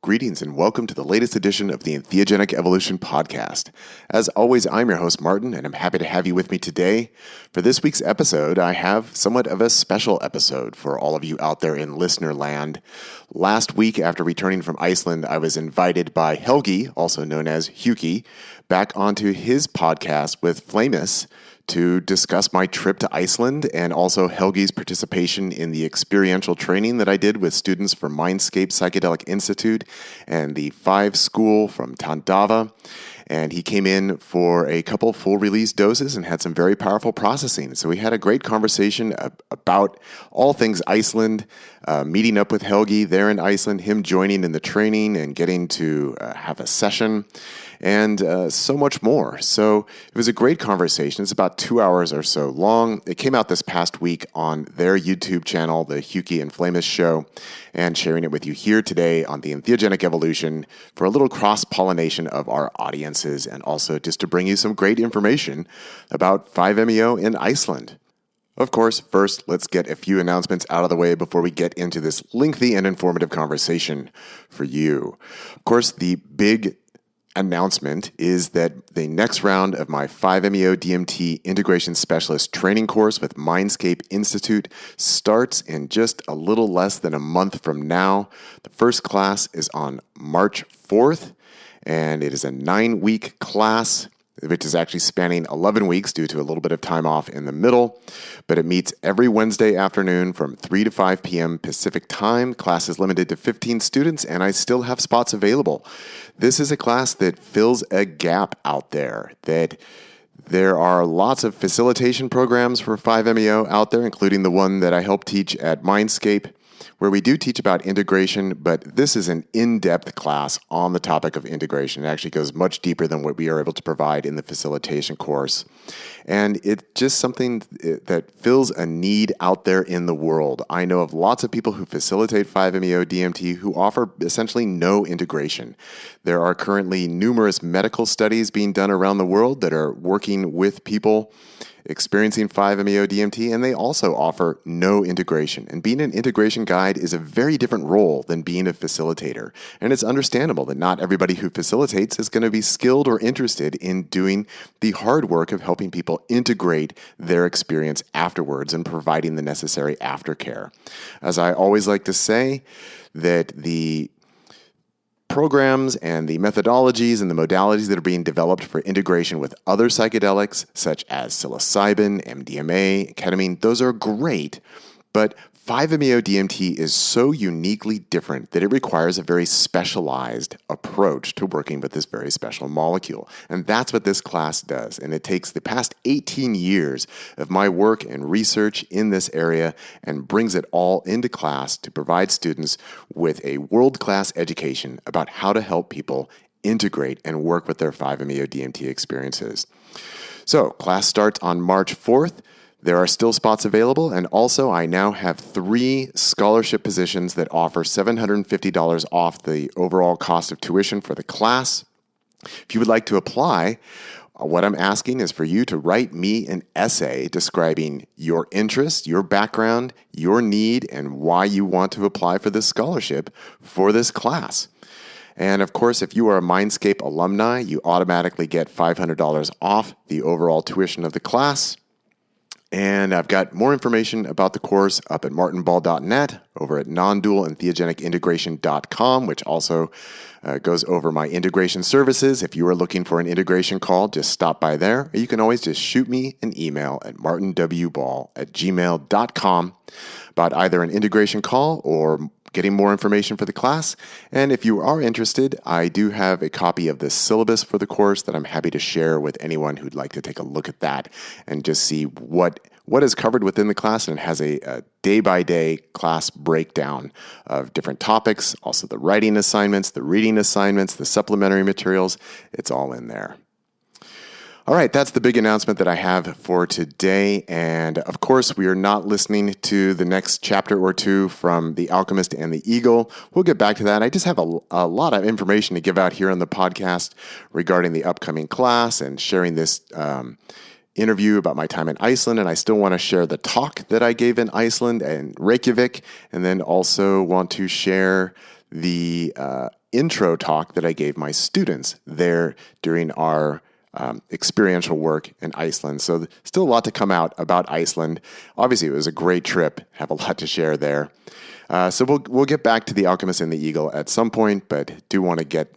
Greetings and welcome to the latest edition of the Entheogenic Evolution podcast. As always, I'm your host, Martin, and I'm happy to have you with me today. For this week's episode, I have somewhat of a special episode for all of you out there in listener land. Last week, after returning from Iceland, I was invited by Hewkii, also known as Hewkii, back onto his podcast with Flammeus to discuss my trip to Iceland and also Hewkii's participation in the experiential training that I did with students from Mindscape Psychedelic Institute and the 5 School from Tandava. And he came in for a couple full release doses and had some very powerful processing. So we had a great conversation about all things Iceland, meeting up with Hewkii there in Iceland, him joining in the training and getting to have a session, and so much more. So it was a great conversation. It's about 2 hours or so long. It came out this past week on their YouTube channel, the Hewkii and Flammeus show, and sharing it with you here today on the Entheogenic Evolution for a little cross-pollination of our audiences and also just to bring you some great information about 5-MeO in Iceland. Of course, first, let's get a few announcements out of the way before we get into this lengthy and informative conversation for you. Of course, the big announcement is that the next round of my 5-MeO DMT Integration Specialist training course with Mindscape Institute starts in just a little less than a month from now. The first class is on March 4th, and it is a 9-week class, which is actually spanning 11 weeks due to a little bit of time off in the middle. But it meets every Wednesday afternoon from 3 to 5 p.m. Pacific time. Class is limited to 15 students, and I still have spots available. This is a class that fills a gap out there, that there are lots of facilitation programs for 5-MeO out there, including the one that I help teach at Mindscape, where we do teach about integration, but this is an in-depth class on the topic of integration. It actually goes much deeper than what we are able to provide in the facilitation course. And it's just something that fills a need out there in the world. I know of lots of people who facilitate 5-MeO DMT who offer essentially no integration. There are currently numerous medical studies being done around the world that are working with people experiencing 5-MeO DMT, and they also offer no integration. And being an integration guide is a very different role than being a facilitator. And it's understandable that not everybody who facilitates is going to be skilled or interested in doing the hard work of helping people integrate their experience afterwards and providing the necessary aftercare. As I always like to say, that the programs and the methodologies and the modalities that are being developed for integration with other psychedelics, such as psilocybin, MDMA, ketamine, those are great, but 5-MeO DMT is so uniquely different that it requires a very specialized approach to working with this very special molecule. And that's what this class does. And it takes the past 18 years of my work and research in this area and brings it all into class to provide students with a world-class education about how to help people integrate and work with their 5-MeO DMT experiences. So, class starts on March 4th. There are still spots available, and also I now have 3 scholarship positions that offer $750 off the overall cost of tuition for the class. If you would like to apply, what I'm asking is for you to write me an essay describing your interest, your background, your need, and why you want to apply for this scholarship for this class. And of course, if you are a Mindscape alumni, you automatically get $500 off the overall tuition of the class. And I've got more information about the course up at martinball.net, over at nondualentheogenicintegration.com, which also goes over my integration services. If you are looking for an integration call, just stop by there. Or you can always just shoot me an email at martinwball@gmail.com about either an integration call or getting more information for the class. And if you are interested, I do have a copy of the syllabus for the course that I'm happy to share with anyone who'd like to take a look at that and just see what is covered within the class. And it has a day-by-day class breakdown of different topics, also the writing assignments, the reading assignments, the supplementary materials. It's all in there. All right, that's the big announcement that I have for today. And of course, we are not listening to the next chapter or two from The Alchemist and the Eagle. We'll get back to that. I just have a lot of information to give out here on the podcast regarding the upcoming class and sharing this interview about my time in Iceland. And I still want to share the talk that I gave in Iceland and Reykjavik, and then also want to share the intro talk that I gave my students there during our experiential work in Iceland. So still a lot to come out about Iceland. Obviously, it was a great trip. Have a lot to share there. So we'll get back to The Alchemist and the Eagle at some point, but do want to get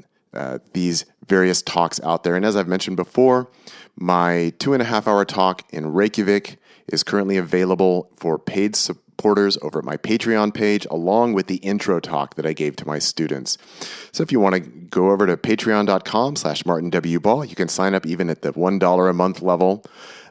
these various talks out there. And as I've mentioned before, my 2.5-hour talk in Reykjavik is currently available for paid supporters over at my Patreon page, along with the intro talk that I gave to my students. So if you want to go over to patreon.com/MartinWBall, you can sign up even at the $1 a month level.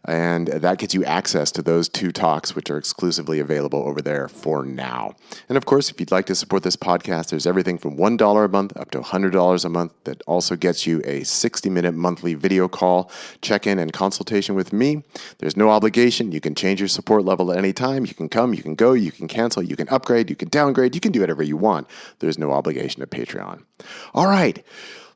And that gets you access to those 2 talks, which are exclusively available over there for now. And of course, if you'd like to support this podcast, there's everything from $1 a month up to $100 a month that also gets you a 60-minute monthly video call, check-in, and consultation with me. There's no obligation. You can change your support level at any time. You can come, you can go, you can cancel, you can upgrade, you can downgrade, you can do whatever you want. There's no obligation to Patreon. All right.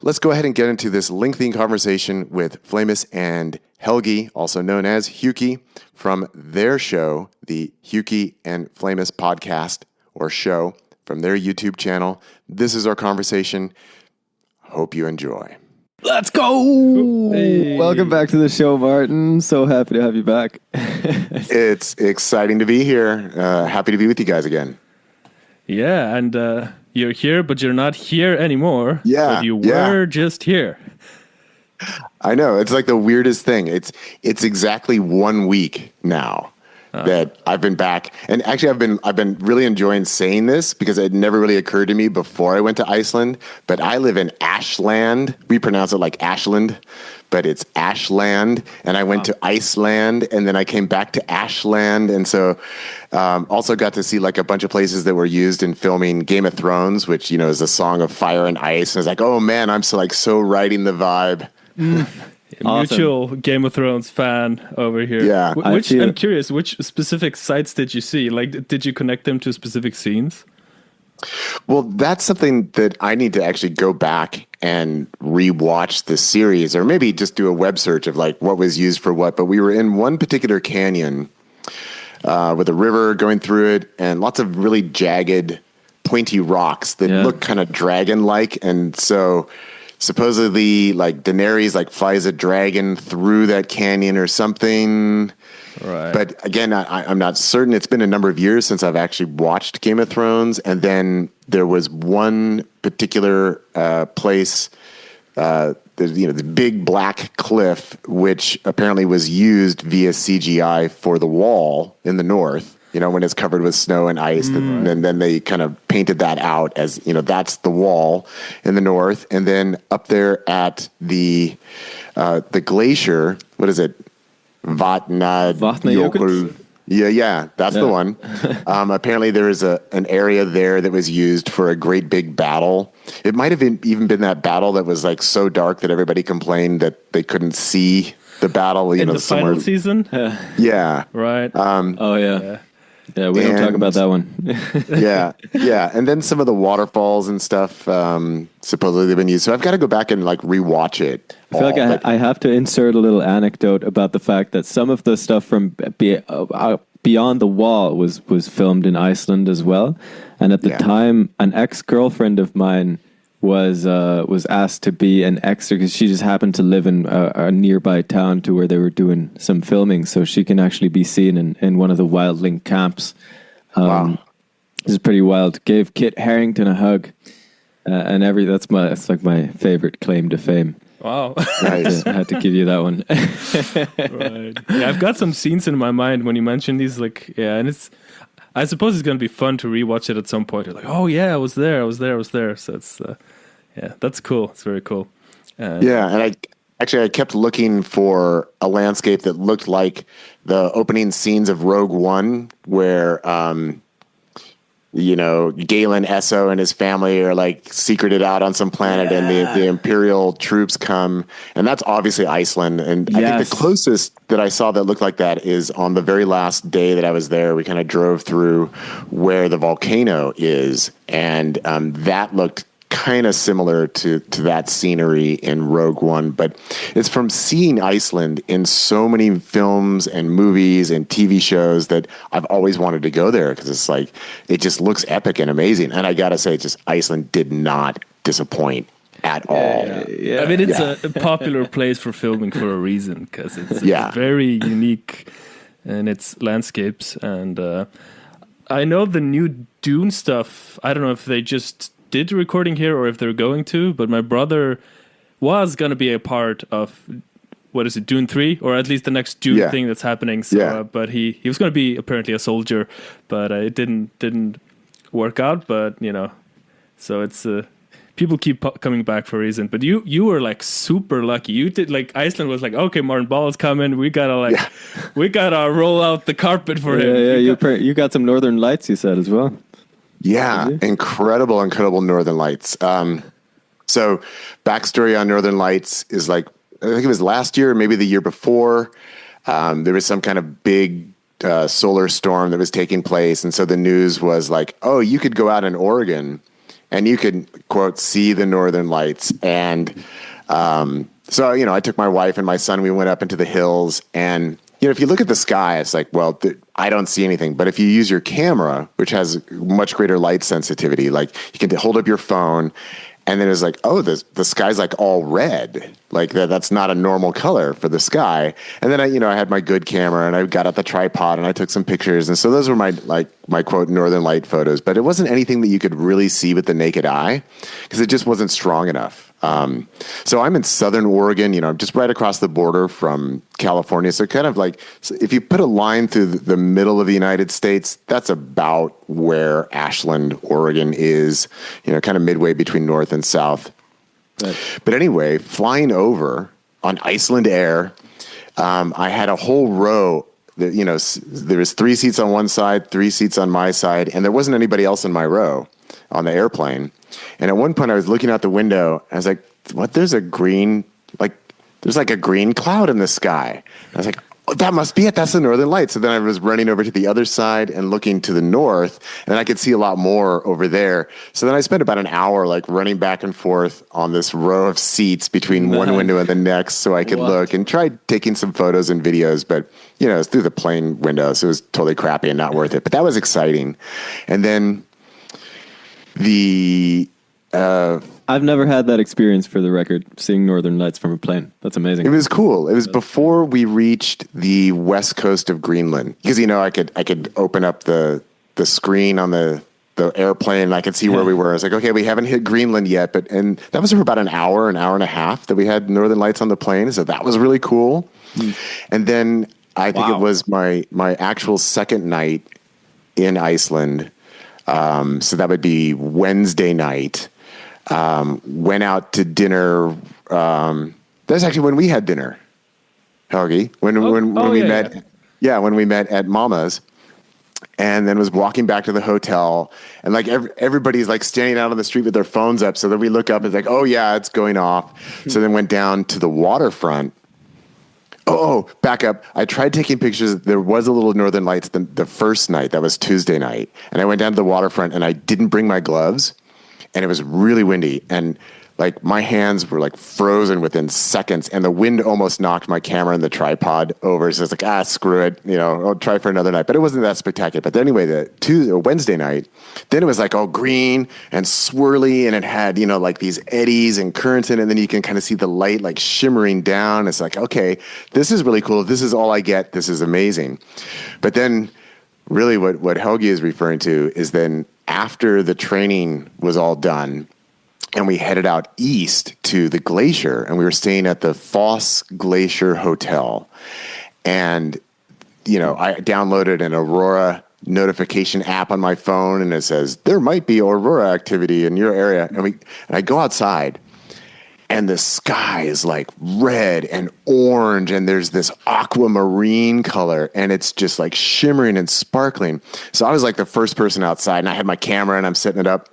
Let's go ahead and get into this lengthy conversation with Flammeus and Helgi, also known as Hewkii, from their show, the Hewkii and Flammeus podcast or show from their YouTube channel. This is our conversation. Hope you enjoy. Let's go! Hey. Welcome back to the show, Martin. So happy to have you back. It's exciting to be here. Happy to be with you guys again. Yeah, and you're here, but you're not here anymore. Yeah, but you were just here. I know. It's like the weirdest thing. It's exactly 1 week now that I've been back. And actually I've been really enjoying saying this because it never really occurred to me before I went to Iceland, but I live in Ashland. We pronounce it like Ashland, but it's Ashland. And I went to Iceland, and then I came back to Ashland. And so also got to see like a bunch of places that were used in filming Game of Thrones, which, you know, is a song of fire and ice. And I was like, oh man, I'm so riding the vibe. Awesome. Mutual Game of Thrones fan over here. Yeah. I'm curious, which specific sites did you see? Like, did you connect them to specific scenes? Well, that's something that I need to actually go back and rewatch the series, or maybe just do a web search of like what was used for what. But we were in one particular canyon with a river going through it and lots of really jagged, pointy rocks that look kind of dragon-like. And so supposedly like Daenerys like flies a dragon through that canyon or something. Right. But again, I'm not certain. It's been a number of years since I've actually watched Game of Thrones. And then there was one particular place, the big black cliff, which apparently was used via CGI for the wall in the north. You know, when it's covered with snow and ice, and then they kind of painted that out as, you know, that's the wall in the north. And then up there at the glacier, what is it? Vatnajökull. Yeah, that's the one. Apparently there is an area there that was used for a great big battle. It might have even been that battle that was like so dark that everybody complained that they couldn't see the battle. In the final season? Yeah. Right. Yeah, we don't talk about that one. yeah. And then some of the waterfalls and stuff supposedly they've been used. So I've got to go back and like rewatch it. I feel like I have to insert a little anecdote about the fact that some of the stuff from Beyond the Wall was filmed in Iceland as well. And at the time, an ex-girlfriend of mine was asked to be an extra because she just happened to live in a nearby town to where they were doing some filming, so she can actually be seen in one of the wildling camps. Wow, this is pretty wild. Gave Kit Harington a hug, and that's like my favorite claim to fame. Wow, nice. I had to give you that one. Right. Yeah, I've got some scenes in my mind when you mentioned these. Like, and I suppose it's going to be fun to rewatch it at some point. You're like, oh yeah, I was there. So it's, that's cool. It's very cool. And I kept looking for a landscape that looked like the opening scenes of Rogue One, where, Galen Esso and his family are like secreted out on some planet, and the Imperial troops come, and that's obviously Iceland. And I think the closest that I saw that looked like that is on the very last day that I was there. We kind of drove through where the volcano is, and that looked kind of similar to that scenery in Rogue One, but it's from seeing Iceland in so many films and movies and TV shows that I've always wanted to go there, because it's like, it just looks epic and amazing. And I gotta say, just Iceland did not disappoint at all. I mean, it's a popular place for filming for a reason, because it's very unique in its landscapes. And I know the new Dune stuff, I don't know if they just did the recording here or if they're going to, but my brother was going to be a part of, what is it, Dune 3, or at least the next Dune thing that's happening. So, but he was going to be apparently a soldier, but it didn't work out. But so it's people keep coming back for a reason. But you were like super lucky. You did, like, Iceland was like, okay, Martin Ball's coming. We gotta we gotta roll out the carpet for him. Yeah, you got some Northern Lights, you said, as well. Yeah, incredible Northern Lights. So backstory on Northern Lights is, like, I think it was last year, maybe the year before, there was some kind of big solar storm that was taking place. And so the news was like, oh, you could go out in Oregon and you could, quote, see the Northern Lights. And so, I took my wife and my son, we went up into the hills, and if you look at the sky, it's like, well, I don't see anything. But if you use your camera, which has much greater light sensitivity, like, you can hold up your phone, and then it's like, oh, the sky's like all red. Like, that's not a normal color for the sky. And then I had my good camera, and I got out the tripod and I took some pictures. And so those were my quote Northern Light photos. But it wasn't anything that you could really see with the naked eye, because it just wasn't strong enough. So I'm in Southern Oregon, just right across the border from California. So kind of like, if you put a line through the middle of the United States, that's about where Ashland, Oregon is, kind of midway between north and south. Right. But anyway, flying over on Iceland Air, I had a whole row. There was 3 seats on one side, 3 seats on my side, and there wasn't anybody else in my row on the airplane. And at one point I was looking out the window, I was like, what? There's a green cloud in the sky. I was like, oh, that must be it. That's the Northern Lights. So then I was running over to the other side and looking to the north, and I could see a lot more over there. So then I spent about an hour like running back and forth on this row of seats between one window and the next, so I could look, and tried taking some photos and videos, but it was through the plane window, so it was totally crappy and not worth it. But that was exciting. And then I've never had that experience, for the record, seeing Northern Lights from a plane. That's amazing. It was cool. It was before we reached the west coast of Greenland, because I could open up the screen on the airplane, and I could see where we were. I was like, okay, we haven't hit Greenland yet, and that was for about an hour and a half that we had Northern Lights on the plane. So that was really cool. And then I think it was my actual second night in Iceland. So that would be Wednesday night. Went out to dinner. That's actually when we had dinner, Hewkii. When we met. Yeah, when we met at Mama's, and then was walking back to the hotel, and like everybody's like standing out on the street with their phones up. So then we look up and it's like, oh yeah, it's going off. So then went down to the waterfront. Oh, back up. I tried taking pictures. There was a little Northern Lights the first night. That was Tuesday night. And I went down to the waterfront, and I didn't bring my gloves, and it was really windy. And like my hands were like frozen within seconds, and the wind almost knocked my camera and the tripod over. So it's like, screw it. I'll try for another night. But it wasn't that spectacular. But anyway, Wednesday night, then it was like all green and swirly, and it had, like these eddies and currents in it. And then you can kind of see the light like shimmering down. It's like, okay, this is really cool. If this is all I get, this is amazing. But then really what Hewkii is referring to is then after the training was all done, and we headed out east to the glacier, and we were staying at the Foss Glacier Hotel. And, I downloaded an Aurora notification app on my phone, and it says, there might be Aurora activity in your area. And I go outside, and the sky is like red and orange, and there's this aquamarine color, and it's just like shimmering and sparkling. So I was like the first person outside, and I had my camera, and I'm setting it up.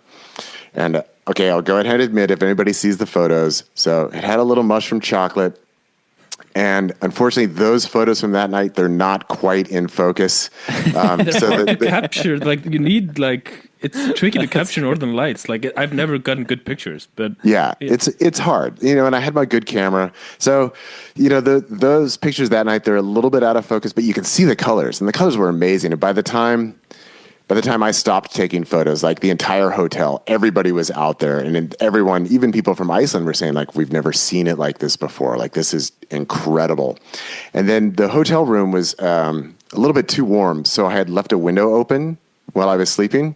And okay, I'll go ahead and admit if anybody sees the photos. So it had a little mushroom chocolate, And unfortunately, those photos from that night, they're not quite in focus. They're hard to capture. Like you need it's tricky to capture Northern Lights. Like I've never gotten good pictures, but yeah, it's hard, and I had my good camera. So, those pictures that night, they're a little bit out of focus, but you can see the colors, and the colors were amazing. And by the time I stopped taking photos, like the entire hotel, everybody was out there, and everyone, even people from Iceland, were saying like, we've never seen it like this before. Like this is incredible. And then the hotel room was a little bit too warm, so I had left a window open while I was sleeping.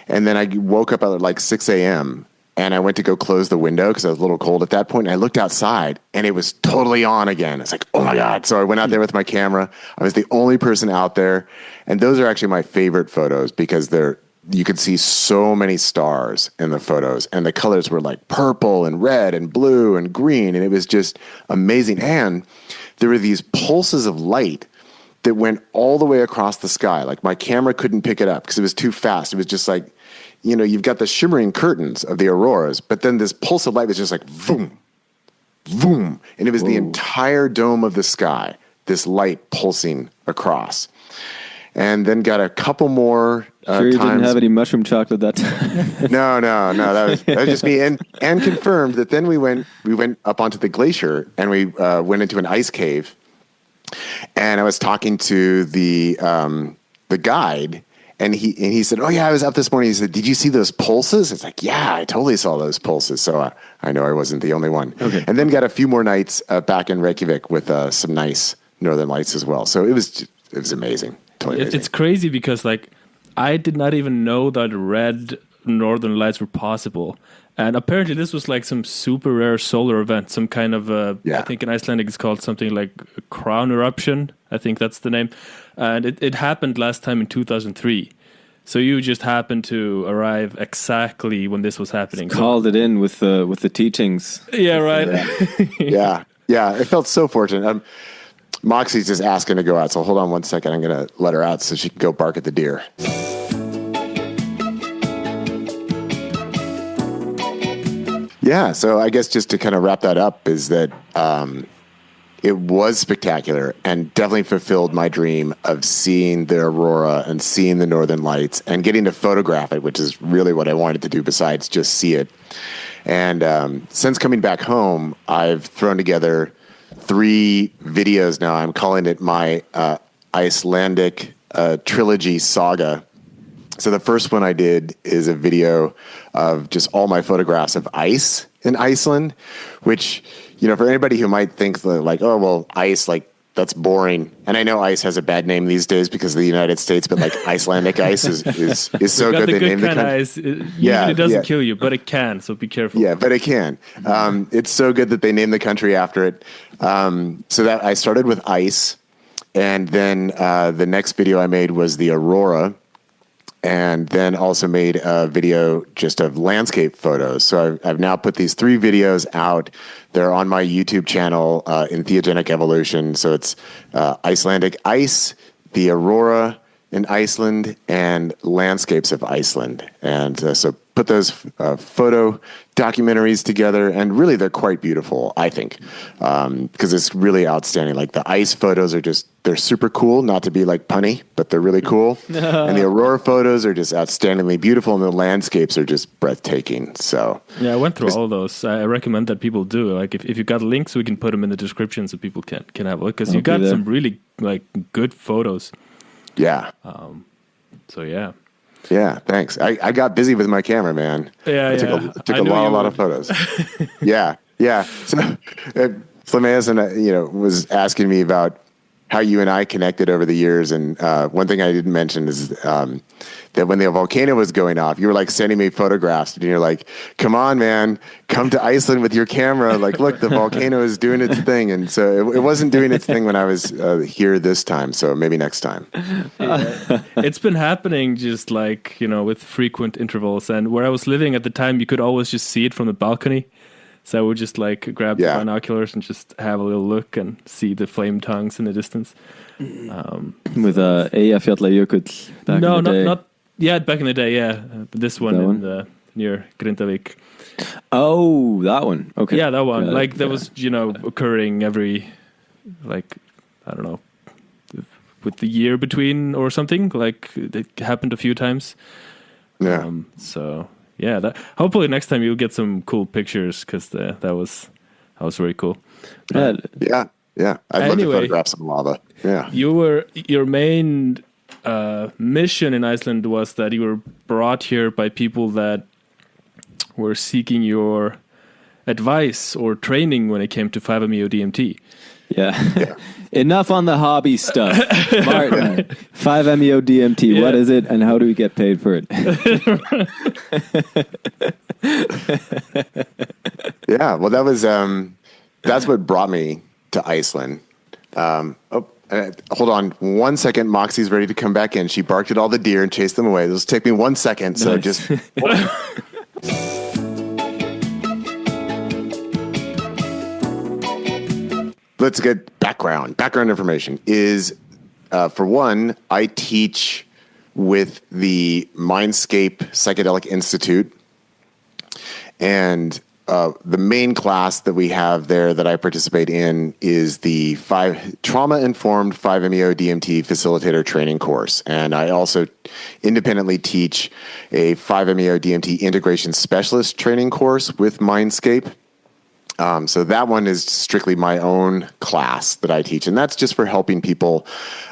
And then I woke up at like 6 a.m. and I went to go close the window because I was a little cold at that point. And I looked outside and it was totally on again. It's like, oh my God. So I went out there with my camera. I was the only person out there. And those are actually my favorite photos because you could see so many stars in the photos. And the colors were like purple and red and blue and green. And it was just amazing. And there were these pulses of light that went all the way across the sky. Like my camera couldn't pick it up because it was too fast. It was just like, you've got the shimmering curtains of the auroras, but then this pulse of light was just like, boom, boom. And it was the entire dome of the sky, this light pulsing across. And then got a couple more Sure you didn't have any mushroom chocolate that time? No. That was just me. And confirmed that then we went up onto the glacier and we went into an ice cave. And I was talking to the guide, and he said, "Oh yeah, I was up this morning." He said, "Did you see those pulses?" It's like, "Yeah, I totally saw those pulses." So I know I wasn't the only one. Okay. And then got a few more nights back in Reykjavik with some nice northern lights as well. So it was amazing. Totally amazing. It's crazy because I did not even know that red northern lights were possible. And apparently this was like some super rare solar event, some kind of, I think in Icelandic it's called something like a crown eruption. I think that's the name. And it happened last time in 2003. So you just happened to arrive exactly when this was happening. Called it in with the teachings. Yeah, right. Yeah. I felt so fortunate. Moxie's just asking to go out, so hold on one second. I'm going to let her out so she can go bark at the deer. Yeah, so I guess just to kind of wrap that up is that it was spectacular and definitely fulfilled my dream of seeing the aurora and seeing the northern lights and getting to photograph it, which is really what I wanted to do besides just see it. And since coming back home, I've thrown together 3 videos now. I'm calling it my Icelandic trilogy saga. So the first one I did is a video of just all my photographs of ice in Iceland, which, for anybody who might think like, oh, well, ice, like, that's boring. And I know ice has a bad name these days because of the United States, but like Icelandic ice is so good. They named the country. Ice. It doesn't kill you, but it can. So be careful. Yeah, but it can. It's so good that they named the country after it. So that I started with ice. And then the next video I made was the aurora. And then also made a video just of landscape photos. So I've now put these 3 videos out. They're on my YouTube channel, Entheogenic Evolution. So it's Icelandic ice, the aurora in Iceland, and landscapes of Iceland. And so put those photo documentaries together, and really they're quite beautiful, I think, because it's really outstanding. Like the ice photos are they're super cool, not to be like punny, but they're really cool. And the aurora photos are just outstandingly beautiful, and the landscapes are just breathtaking. So yeah, I went through all those. I recommend that people do. Like if you got links, we can put them in the description so people can have a look, because you got some really like good photos. Yeah. So yeah. Yeah, thanks. I got busy with my camera, man. I took a lot of photos. Yeah. So Flammeus and was asking me about how you and I connected over the years, and one thing I didn't mention is that when the volcano was going off, you were like sending me photographs, and you're like, "Come on, man, come to Iceland with your camera. Like, look, the volcano is doing its thing." And so it wasn't doing its thing when I was here this time. So maybe next time. Yeah. It's been happening just like with frequent intervals, and where I was living at the time, you could always just see it from the balcony. So I would just like grab the binoculars and just have a little look and see the flame tongues in the distance. With Eyjafjallajökull back in the day. Not back in the day. Yeah, this one near Grindavik. Oh, that one. Okay. Yeah, that one. That was occurring every like, I don't know, with the year between or something. Like, it happened a few times. Yeah. So yeah, hopefully next time you'll get some cool pictures, because that was very cool. Yeah. I'd love to photograph some lava. Yeah. Your main mission in Iceland was that you were brought here by people that were seeking your advice or training when it came to 5-MeO DMT. Yeah. Enough on the hobby stuff. Martin, 5-MeO DMT, what is it and how do we get paid for it? Yeah, well, that was that's what brought me to Iceland. Hold on 1 second. Moxie's ready to come back in. She barked at all the deer and chased them away. This will take me 1 second. So just... Let's get background. Background information is, for one, I teach with the Mindscape Psychedelic Institute. And the main class that we have there that I participate in is the trauma-informed 5-MeO DMT facilitator training course. And I also independently teach a 5-MeO DMT integration specialist training course with Mindscape. So that one is strictly my own class that I teach, and that's just for helping people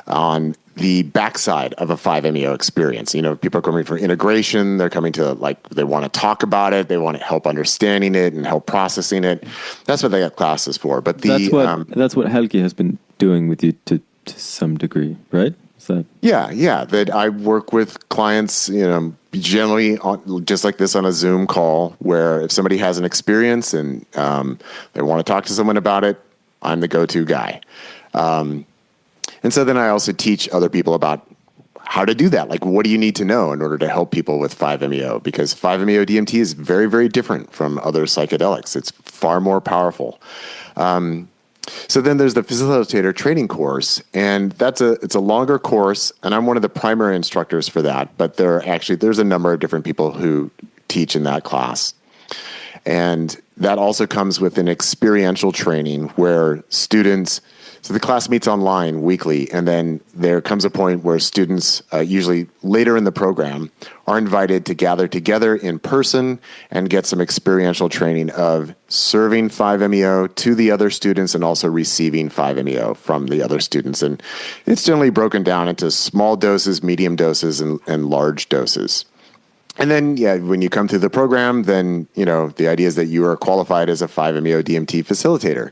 on the backside of a 5-MeO experience. You know, people are coming for integration, they're coming to, like, they want to talk about it, they want help understanding it and help processing it. That's what they got classes for. But that's what Hewkii has been doing with you to some degree, right? Yeah. That I work with clients, you know, generally just like this on a Zoom call, where if somebody has an experience and they want to talk to someone about it, I'm the go-to guy. And so then I also teach other people about how to do that. Like, what do you need to know in order to help people with 5-MeO? Because 5-MeO DMT is very, very different from other psychedelics. It's far more powerful. So then there's the facilitator training course, and it's a longer course, and I'm one of the primary instructors for that, but there's a number of different people who teach in that class. And that also comes with an experiential training where so the class meets online weekly, and then there comes a point where students, usually later in the program, are invited to gather together in person and get some experiential training of serving 5-MeO to the other students and also receiving 5-MeO from the other students. And it's generally broken down into small doses, medium doses, and large doses. And then, when you come through the program, then, you know, the idea is that you are qualified as a 5-MeO DMT facilitator.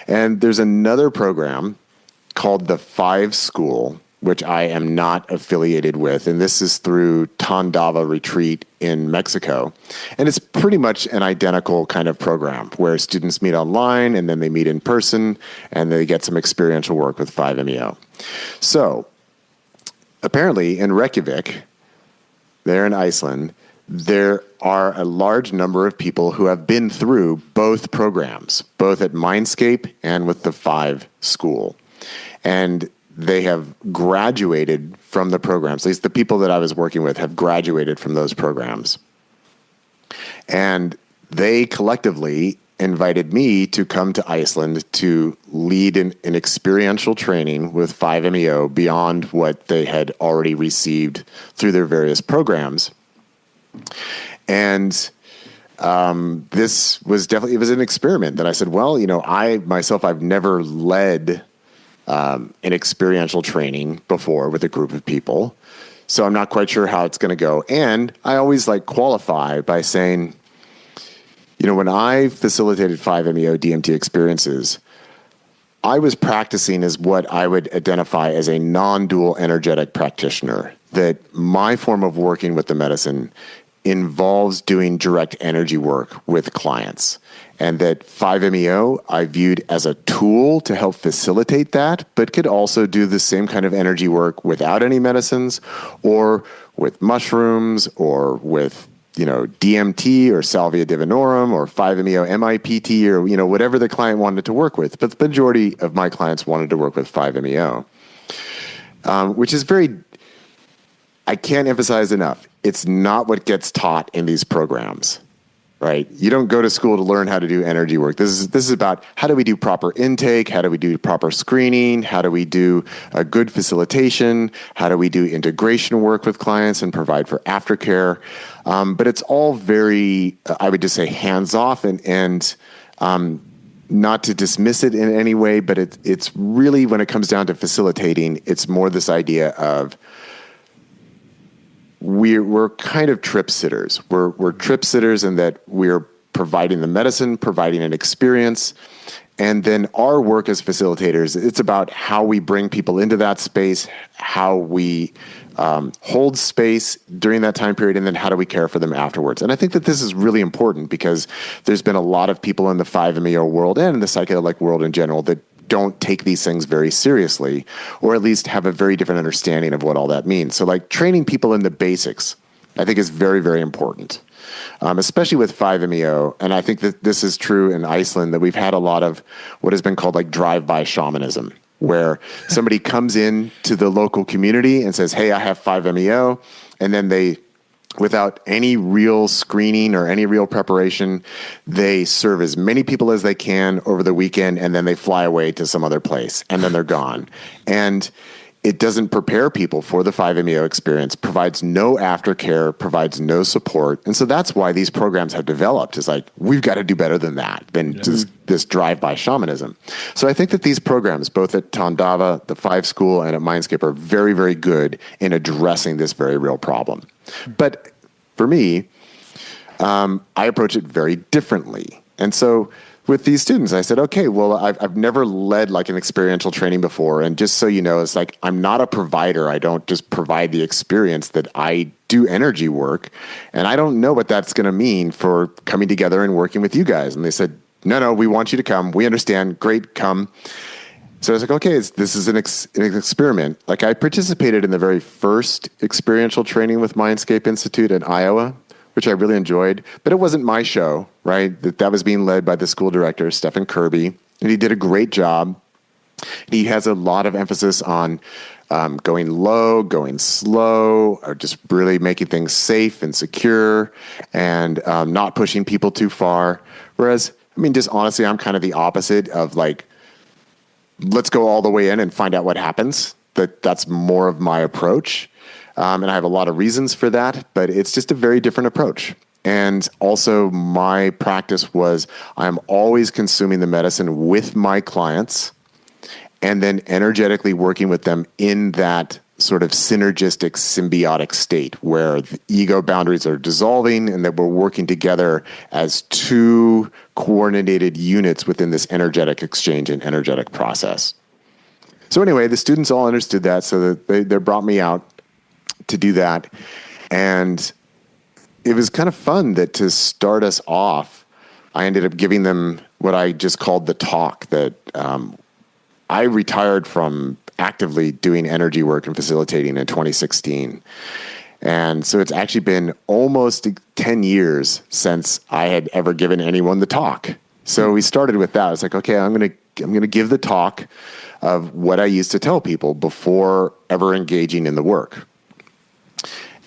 And there's another program called the 5 School, which I am not affiliated with. And this is through Tandava Retreat in Mexico. And it's pretty much an identical kind of program where students meet online and then they meet in person and they get some experiential work with 5-MeO. So apparently in Reykjavik, there in Iceland, there are a large number of people who have been through both programs, both at Mindscape and with the 5 School. And they have graduated from the programs. At least the people that I was working with have graduated from those programs. And they collectively invited me to come to Iceland to lead an experiential training with 5-MeO beyond what they had already received through their various programs. And this was definitely, it was an experiment that I said, well, you know, I've never led an experiential training before with a group of people, so I'm not quite sure how it's going to go. And I always qualify by saying, you know, when I facilitated 5-MeO DMT experiences, I was practicing as what I would identify as a non-dual energetic practitioner, that my form of working with the medicine involves doing direct energy work with clients, and that 5-MeO I viewed as a tool to help facilitate that, but could also do the same kind of energy work without any medicines, or with mushrooms, or with, you know, DMT or Salvia divinorum or 5-MeO MIPT, or, you know, whatever the client wanted to work with. But the majority of my clients wanted to work with 5-MeO, which is I can't emphasize enough, it's not what gets taught in these programs. right? You don't go to school to learn how to do energy work. This is about how do we do proper intake? How do we do proper screening? How do we do a good facilitation? How do we do integration work with clients and provide for aftercare? But it's all very, I would just say, hands-off and not to dismiss it in any way, but it's really, when it comes down to facilitating, it's more this idea of we're kind of trip sitters. We're trip sitters in that we're providing the medicine, providing an experience, and then our work as facilitators, it's about how we bring people into that space, how we hold space during that time period, and then how do we care for them afterwards. And I think that this is really important because there's been a lot of people in the 5-MeO world and in the psychedelic world in general that don't take these things very seriously, or at least have a very different understanding of what all that means. So like training people in the basics, I think is very, very important, especially with 5-MeO. And I think that this is true in Iceland, that we've had a lot of what has been called like drive-by shamanism, where somebody comes in to the local community and says, hey, I have 5-MeO. And then they, without any real screening or any real preparation, they serve as many people as they can over the weekend, and then they fly away to some other place, and then they're gone. And it doesn't prepare people for the 5-MeO experience, provides no aftercare, provides no support. And so that's why these programs have developed. It's like, we've got to do better than that, than this drive-by shamanism. So I think that these programs, both at Tondava, the 5 School, and at Mindscape, are very, very good in addressing this very real problem. But for me, I approach it very differently. And so with these students, I said, okay, well, I've never led like an experiential training before. And just so you know, it's like, I'm not a provider. I don't just provide the experience, that I do energy work. And I don't know what that's going to mean for coming together and working with you guys. And they said, no, we want you to come. We understand. Great, come. So I was like, okay, this is an experiment. Like, I participated in the very first experiential training with Mindscape Institute in Iowa, which I really enjoyed, but it wasn't my show, right? That was being led by the school director, Stephen Kirby, and he did a great job. He has a lot of emphasis on going low, going slow, or just really making things safe and secure, and not pushing people too far. Whereas, I mean, just honestly, I'm kind of the opposite of like, let's go all the way in and find out what happens. That's more of my approach. And I have a lot of reasons for that, but it's just a very different approach. And also my practice was, I'm always consuming the medicine with my clients and then energetically working with them in that sort of synergistic, symbiotic state where the ego boundaries are dissolving and that we're working together as 2 coordinated units within this energetic exchange and energetic process. So anyway, the students all understood that, so that they brought me out to do that. And it was kind of fun that to start us off, I ended up giving them what I just called the talk, that I retired from actively doing energy work and facilitating in 2016. And so it's actually been almost 10 years since I had ever given anyone the talk. So we started with that. It's like, okay, I'm going to give the talk of what I used to tell people before ever engaging in the work.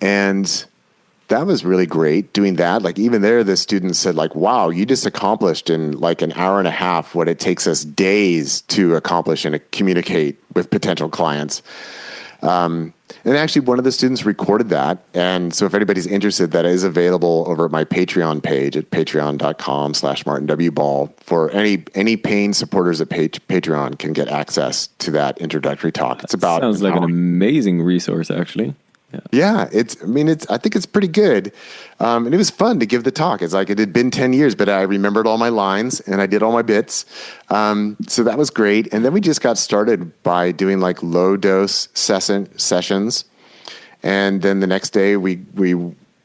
And that was really great doing that. Like, even there, the students said like, wow, you just accomplished in like an hour and a half what it takes us days to accomplish and communicate with potential clients. And actually one of the students recorded that. And so if anybody's interested, that is available over at my Patreon page at patreon.com/MartinWBall. For any paying supporters at Patreon can get access to that introductory talk. It's about sounds like an amazing resource, actually. Yeah, I think it's pretty good. And it was fun to give the talk. It's like it had been 10 years, but I remembered all my lines and I did all my bits. So that was great. And then we just got started by doing like low dose sessions. And then the next day we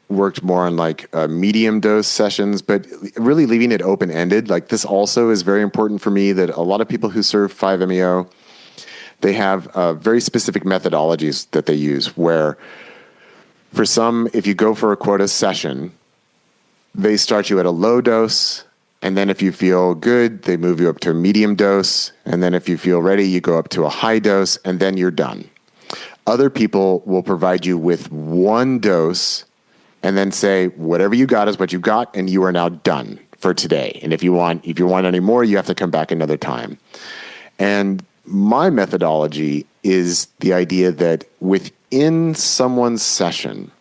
worked more on like medium dose sessions, but really leaving it open-ended. Like, this also is very important for me, that a lot of people who serve 5-MeO, they have very specific methodologies that they use, where for some, if you go for a quota session, they start you at a low dose, and then if you feel good, they move you up to a medium dose, and then if you feel ready, you go up to a high dose, and then you're done. Other people will provide you with one dose and then say, whatever you got is what you got, and you are now done for today. And if you want any more, you have to come back another time. And my methodology is the idea that within someone's session,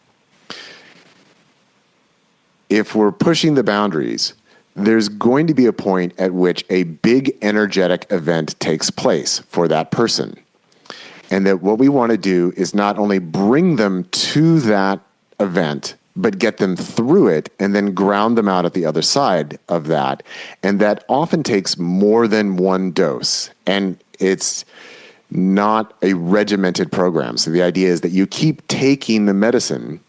if we're pushing the boundaries, there's going to be a point at which a big energetic event takes place for that person. And that what we want to do is not only bring them to that event, but get them through it and then ground them out at the other side of that. And that often takes more than one dose. And it's not a regimented program. So the idea is that you keep taking the medicine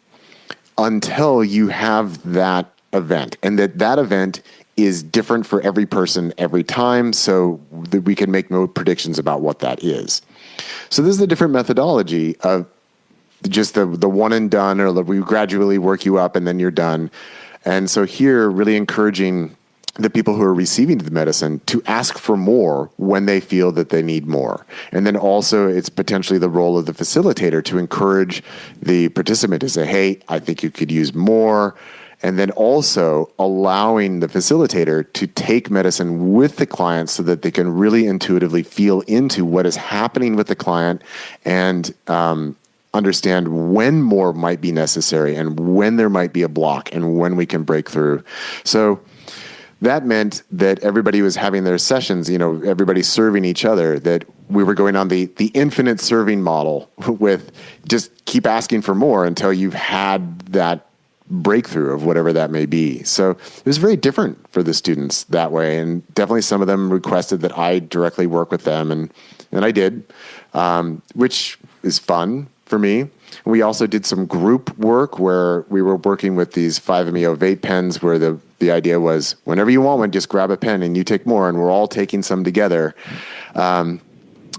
until you have that event, and that event is different for every person every time, so that we can make no predictions about what that is. So this is a different methodology of just the one and done, or we gradually work you up and then you're done. And so here, really encouraging the people who are receiving the medicine to ask for more when they feel that they need more. And then also it's potentially the role of the facilitator to encourage the participant to say, hey, I think you could use more. And then also allowing the facilitator to take medicine with the client so that they can really intuitively feel into what is happening with the client and understand when more might be necessary and when there might be a block and when we can break through. So that meant that everybody was having their sessions, everybody serving each other, that we were going on the infinite serving model with just keep asking for more until you've had that breakthrough of whatever that may be. So it was very different for the students that way. And definitely some of them requested that I directly work with them. And I did, which is fun for me. We also did some group work where we were working with these 5-MeO vape pens where the idea was whenever you want one, just grab a pen and you take more, and we're all taking some together. And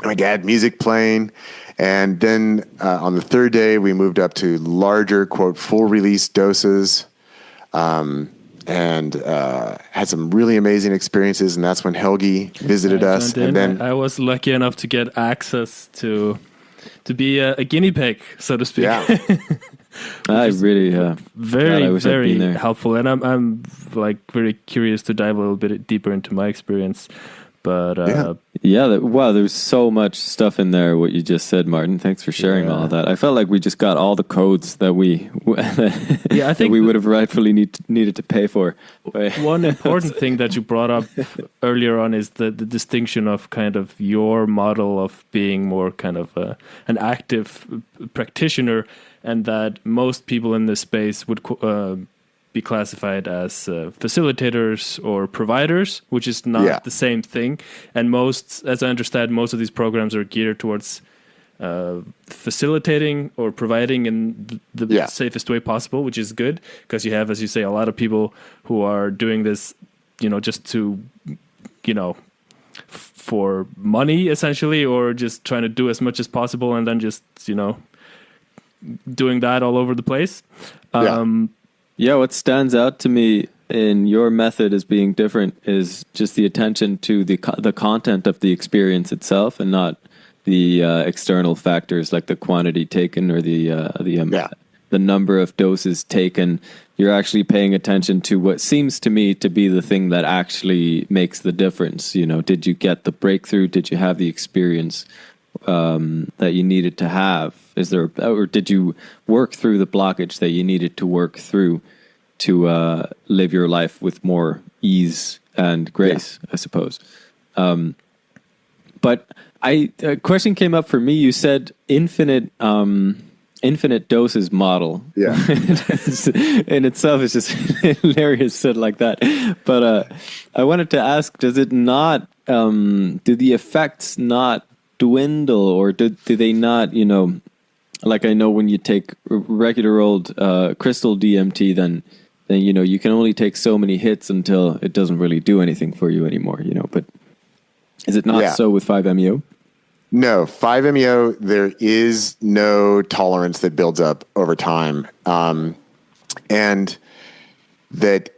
I had music playing. And then on the third day, we moved up to larger, quote, full release doses, and had some really amazing experiences. And that's when Hewkii visited us. And then I was lucky enough to get access to be a guinea pig, so to speak. Yeah. I really, very helpful. And I'm like very curious to dive a little bit deeper into my experience. But wow, there's so much stuff in there. What you just said, Martin. Thanks for sharing all of that. I felt like we just got all the codes that we I think we would have rightfully needed to pay for. One important thing that you brought up earlier on is the distinction of kind of your model of being more kind of an active practitioner, and that most people in this space would be classified as facilitators or providers, which is not the same thing. And as I understand, most of these programs are geared towards facilitating or providing in the safest way possible, which is good because you have, as you say, a lot of people who are doing this, just to, for money essentially, or just trying to do as much as possible and then just, doing that all over the place. What stands out to me in your method as being different is just the attention to the content of the experience itself, and not the external factors like the quantity taken or the number of doses taken. You're actually paying attention to what seems to me to be the thing that actually makes the difference. Did you get the breakthrough? Did you have the experience that you needed to have? Or did you work through the blockage that you needed to work through to live your life with more ease and grace, I suppose? But a question came up for me. You said infinite doses model. Yeah. In itself is just hilarious said like that. But I wanted to ask, does it not, do the effects not dwindle, or do they not, like I know when you take regular old crystal DMT, then you can only take so many hits until it doesn't really do anything for you anymore, but is it not so with 5-MeO? No, 5-MeO, there is no tolerance that builds up over time. And that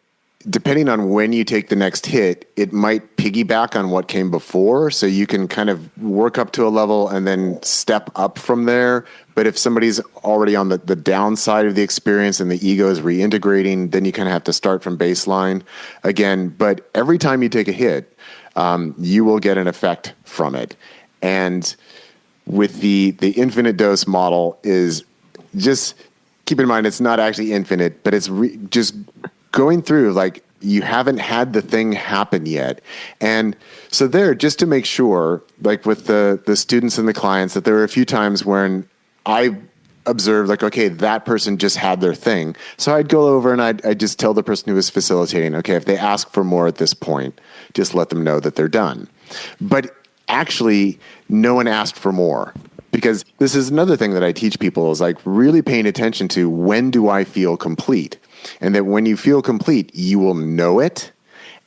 depending on when you take the next hit, it might piggyback on what came before. So you can kind of work up to a level and then step up from there. But if somebody's already on the downside of the experience and the ego is reintegrating, then you kind of have to start from baseline again. But every time you take a hit, you will get an effect from it. And with the infinite dose model is just keep in mind, it's not actually infinite, but it's just going through, like, you haven't had the thing happen yet. And so there, just to make sure, like with the students and the clients, that there were a few times when I observed, like, okay, that person just had their thing. So I'd go over and I'd just tell the person who was facilitating, okay, if they ask for more at this point, just let them know that they're done. But actually, no one asked for more. Because this is another thing that I teach people, is like really paying attention to, when do I feel complete? And that when you feel complete, you will know it,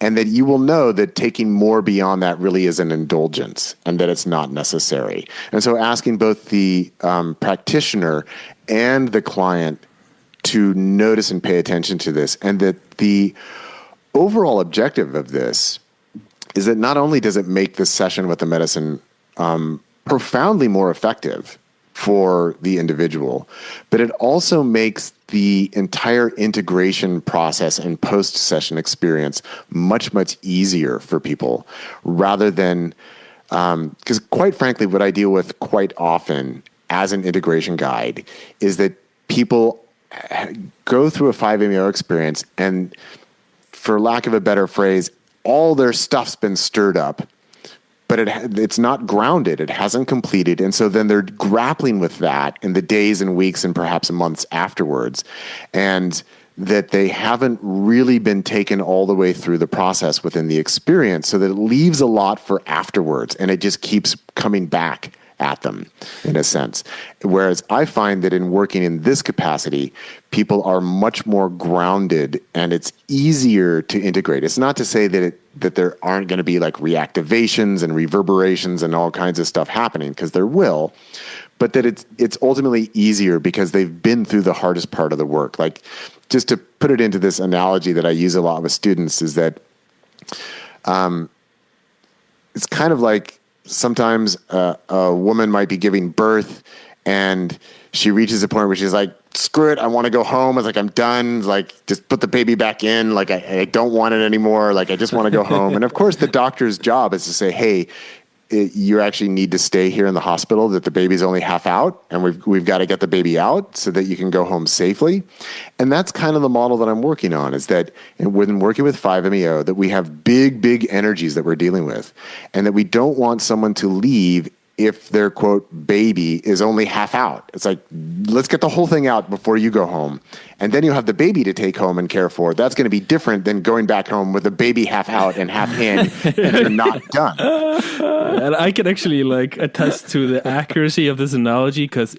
and that you will know that taking more beyond that really is an indulgence and that it's not necessary. And so asking both the practitioner and the client to notice and pay attention to this, and that the overall objective of this is that not only does it make the session with the medicine profoundly more effective for the individual, but it also makes the entire integration process and post-session experience much, much easier for people, rather than, because quite frankly, what I deal with quite often as an integration guide is that people go through a 5-MeO experience, and for lack of a better phrase, all their stuff's been stirred up, but it's not grounded. It hasn't completed. And so then they're grappling with that in the days and weeks and perhaps months afterwards. And that they haven't really been taken all the way through the process within the experience, so that it leaves a lot for afterwards. And it just keeps coming back at them, in a sense. Whereas I find that in working in this capacity, people are much more grounded, and it's easier to integrate. It's not to say that that there aren't going to be like reactivations and reverberations and all kinds of stuff happening, because there will, but that it's ultimately easier because they've been through the hardest part of the work. Like, just to put it into this analogy that I use a lot with students, is that it's kind of like, sometimes a woman might be giving birth, and she reaches a point where she's like, screw it, I want to go home. It's like, I'm done. Like, just put the baby back in. Like, I don't want it anymore. Like, I just want to go home. And of course, the doctor's job is to say, hey, you actually need to stay here in the hospital, that the baby's only half out, and we've got to get the baby out so that you can go home safely. And that's kind of the model that I'm working on, is that when working with 5-MeO, that we have big energies that we're dealing with, and that we don't want someone to leave if their, quote, baby is only half out. It's like, let's get the whole thing out before you go home. And then you have the baby to take home and care for. That's going to be different than going back home with the baby half out and half in, and you're not done. And I can actually like attest to the accuracy of this analogy, because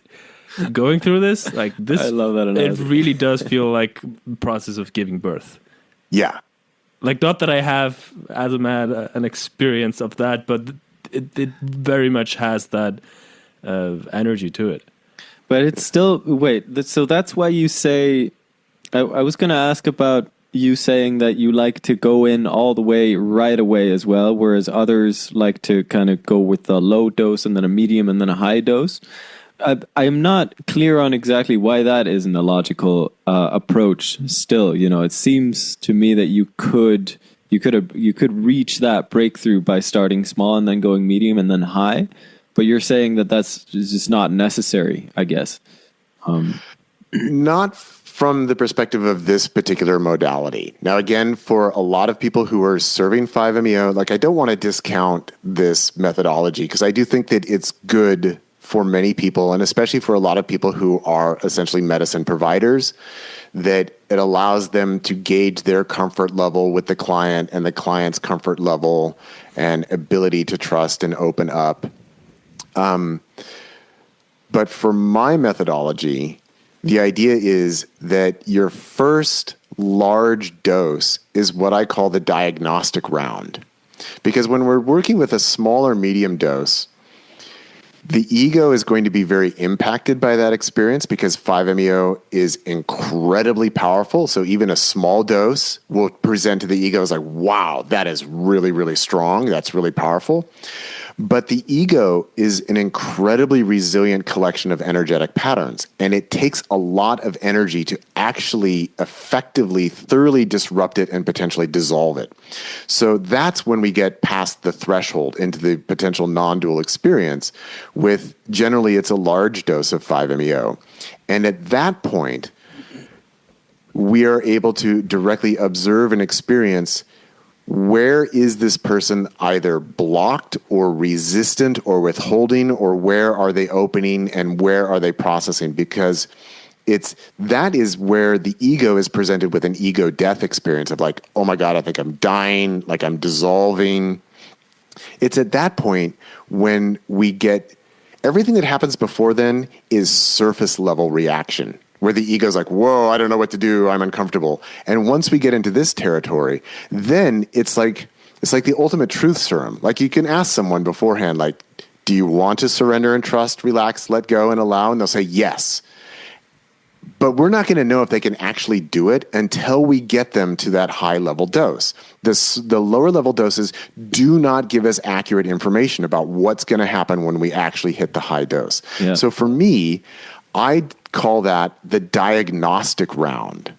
going through this, like this, I love that analogy. It really does feel like the process of giving birth. Yeah. Like, not that I have, as a man, an experience of that, but it very much has that energy to it. But it's still, so that's why you say, I was going to ask about you saying that you like to go in all the way right away as well, whereas others like to kind of go with a low dose and then a medium and then a high dose. I'm not clear on exactly why that isn't a logical approach still. You know, it seems to me that you could reach that breakthrough by starting small and then going medium and then high, but you're saying that that's just not necessary, I guess. Not from the perspective of this particular modality. Now, again, for a lot of people who are serving 5-MeO, like, I don't want to discount this methodology, because I do think that it's good for many people, and especially for a lot of people who are essentially medicine providers, that it allows them to gauge their comfort level with the client and the client's comfort level and ability to trust and open up. But for my methodology, the idea is that your first large dose is what I call the diagnostic round. Because when we're working with a smaller medium dose, the ego is going to be very impacted by that experience, because 5-MeO is incredibly powerful. So even a small dose will present to the ego as like, wow, that is really, really strong. That's really powerful. But the ego is an incredibly resilient collection of energetic patterns, and it takes a lot of energy to actually effectively, thoroughly disrupt it and potentially dissolve it. So that's when we get past the threshold into the potential non-dual experience with, generally, it's a large dose of 5-MeO. And at that point, we are able to directly observe and experience, where is this person either blocked or resistant or withholding, or where are they opening and where are they processing? Because that is where the ego is presented with an ego death experience of like, oh my God, I think I'm dying, like I'm dissolving. It's at that point when we get everything that happens before then is surface level reaction, where the ego's like, whoa, I don't know what to do, I'm uncomfortable. And once we get into this territory, then it's like the ultimate truth serum. Like, you can ask someone beforehand, like, do you want to surrender and trust, relax, let go, and allow? And they'll say yes. But we're not going to know if they can actually do it until we get them to that high level dose. The lower level doses do not give us accurate information about what's going to happen when we actually hit the high dose. Yeah. So for me, I call that the diagnostic round.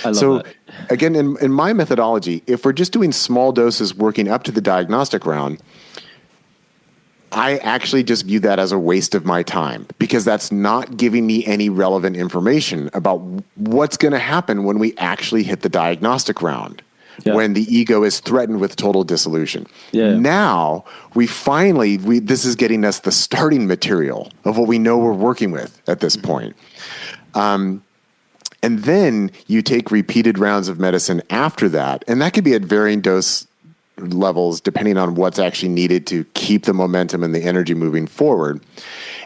I love that. Again, in my methodology, if we're just doing small doses working up to the diagnostic round, I actually just view that as a waste of my time, because that's not giving me any relevant information about what's going to happen when we actually hit the diagnostic round. Yeah. When the ego is threatened with total dissolution. Yeah. Now, this is getting us the starting material of what we know we're working with at this point. And then you take repeated rounds of medicine after that, and that could be at varying dose levels depending on what's actually needed to keep the momentum and the energy moving forward.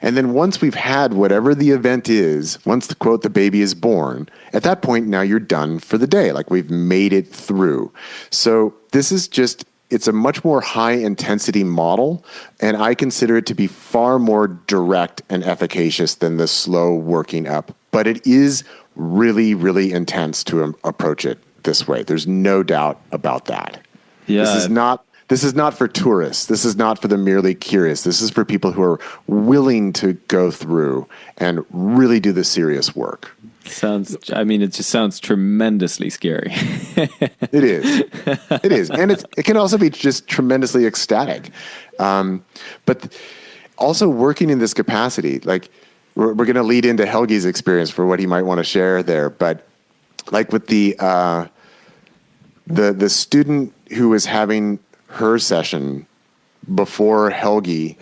And then once we've had whatever the event is, once the baby is born, at that point now you're done for the day. Like, we've made it through. So this is it's a much more high intensity model, and I consider it to be far more direct and efficacious than the slow working up. But it is really, really intense to approach it this way. There's no doubt about that. Yeah. This is not for tourists. This is not for the merely curious. This is for people who are willing to go through and really do the serious work. It just sounds tremendously scary. It is. And it can also be just tremendously ecstatic. But also working in this capacity, like we're going to lead into Helgi's experience for what he might want to share there. But like with the student who was having her session before Hewkii,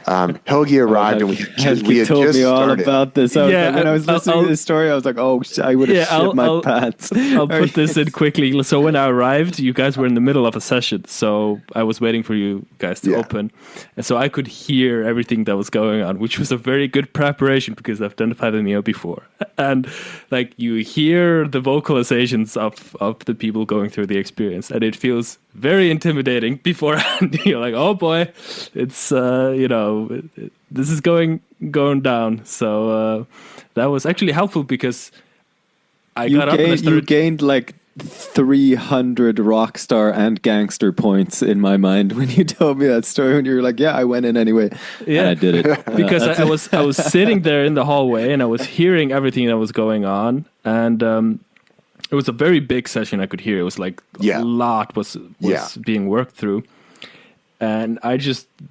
Hewkii arrived and we had just told me all started. About this. When I was listening to this story, I was like, "Oh, I would have shit my pants." I'll put this in quickly. So when I arrived, you guys were in the middle of a session, so I was waiting for you guys to open, and so I could hear everything that was going on, which was a very good preparation because I've done 5-MeO before, and like you hear the vocalizations of the people going through the experience, and it feels very intimidating beforehand. You're like, "Oh boy, it's this is going down." So that was actually helpful because you gained like 300 rock star and gangster points in my mind when you told me that story. When you were like, "Yeah, I went in anyway." Yeah, and I did it because I was sitting there in the hallway and I was hearing everything that was going on, and it was a very big session. I could hear it was like a lot was being worked through. And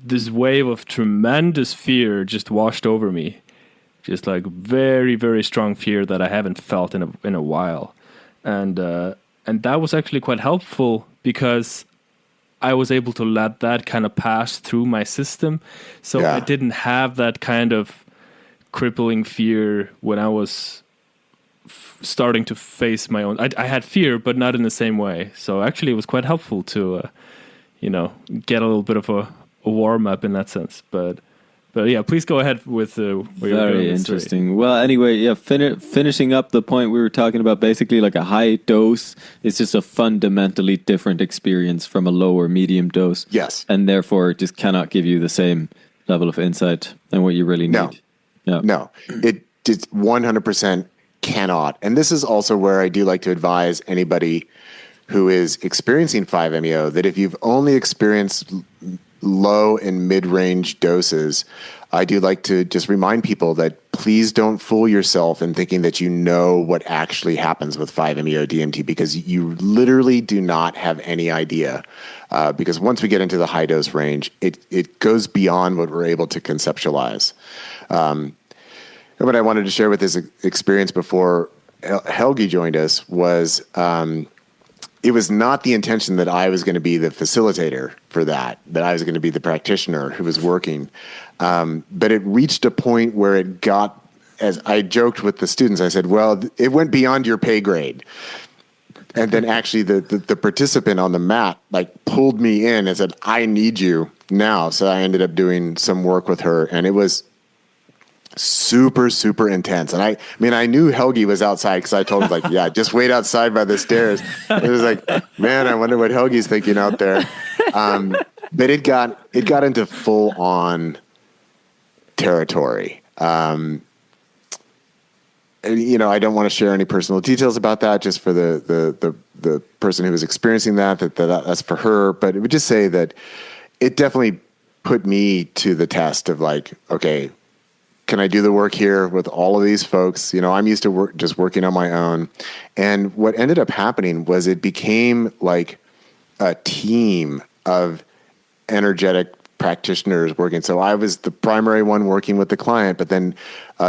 this wave of tremendous fear just washed over me. Just like very, very strong fear that I haven't felt in a while. And that was actually quite helpful because I was able to let that kind of pass through my system. So I didn't have that kind of crippling fear when I was starting to face my own. I had fear, but not in the same way. So actually it was quite helpful to get a little bit of a warm up in that sense. But yeah, please go ahead with very interesting. Well, anyway, finishing up the point we were talking about, basically like a high dose is just a fundamentally different experience from a low or medium dose. Yes. And therefore it just cannot give you the same level of insight and what you really need. No, it 100% cannot. And this is also where I do like to advise anybody who is experiencing 5-MeO that if you've only experienced low and mid-range doses, I do like to just remind people that please don't fool yourself in thinking that you know what actually happens with 5-MeO DMT, because you literally do not have any idea. Because once we get into the high dose range, it goes beyond what we're able to conceptualize. What I wanted to share with this experience before Helgi joined us was it was not the intention that I was going to be the facilitator for that I was going to be the practitioner who was working. But it reached a point where it got, as I joked with the students, I said, well, it went beyond your pay grade. And then actually the participant on the mat like pulled me in and said, I need you now. So I ended up doing some work with her, and it was super, super intense. And I mean, I knew Helgi was outside because I told him, like, yeah, just wait outside by the stairs. It was like, man, I wonder what Helgi's thinking out there. But it got into full on territory. You know, I don't want to share any personal details about that, just for the person who was experiencing that's for her. But it would just say that it definitely put me to the test of like, okay, can I do the work here with all of these folks? You know, I'm used to just working on my own. And what ended up happening was it became like a team of energetic practitioners working. So I was the primary one working with the client, but then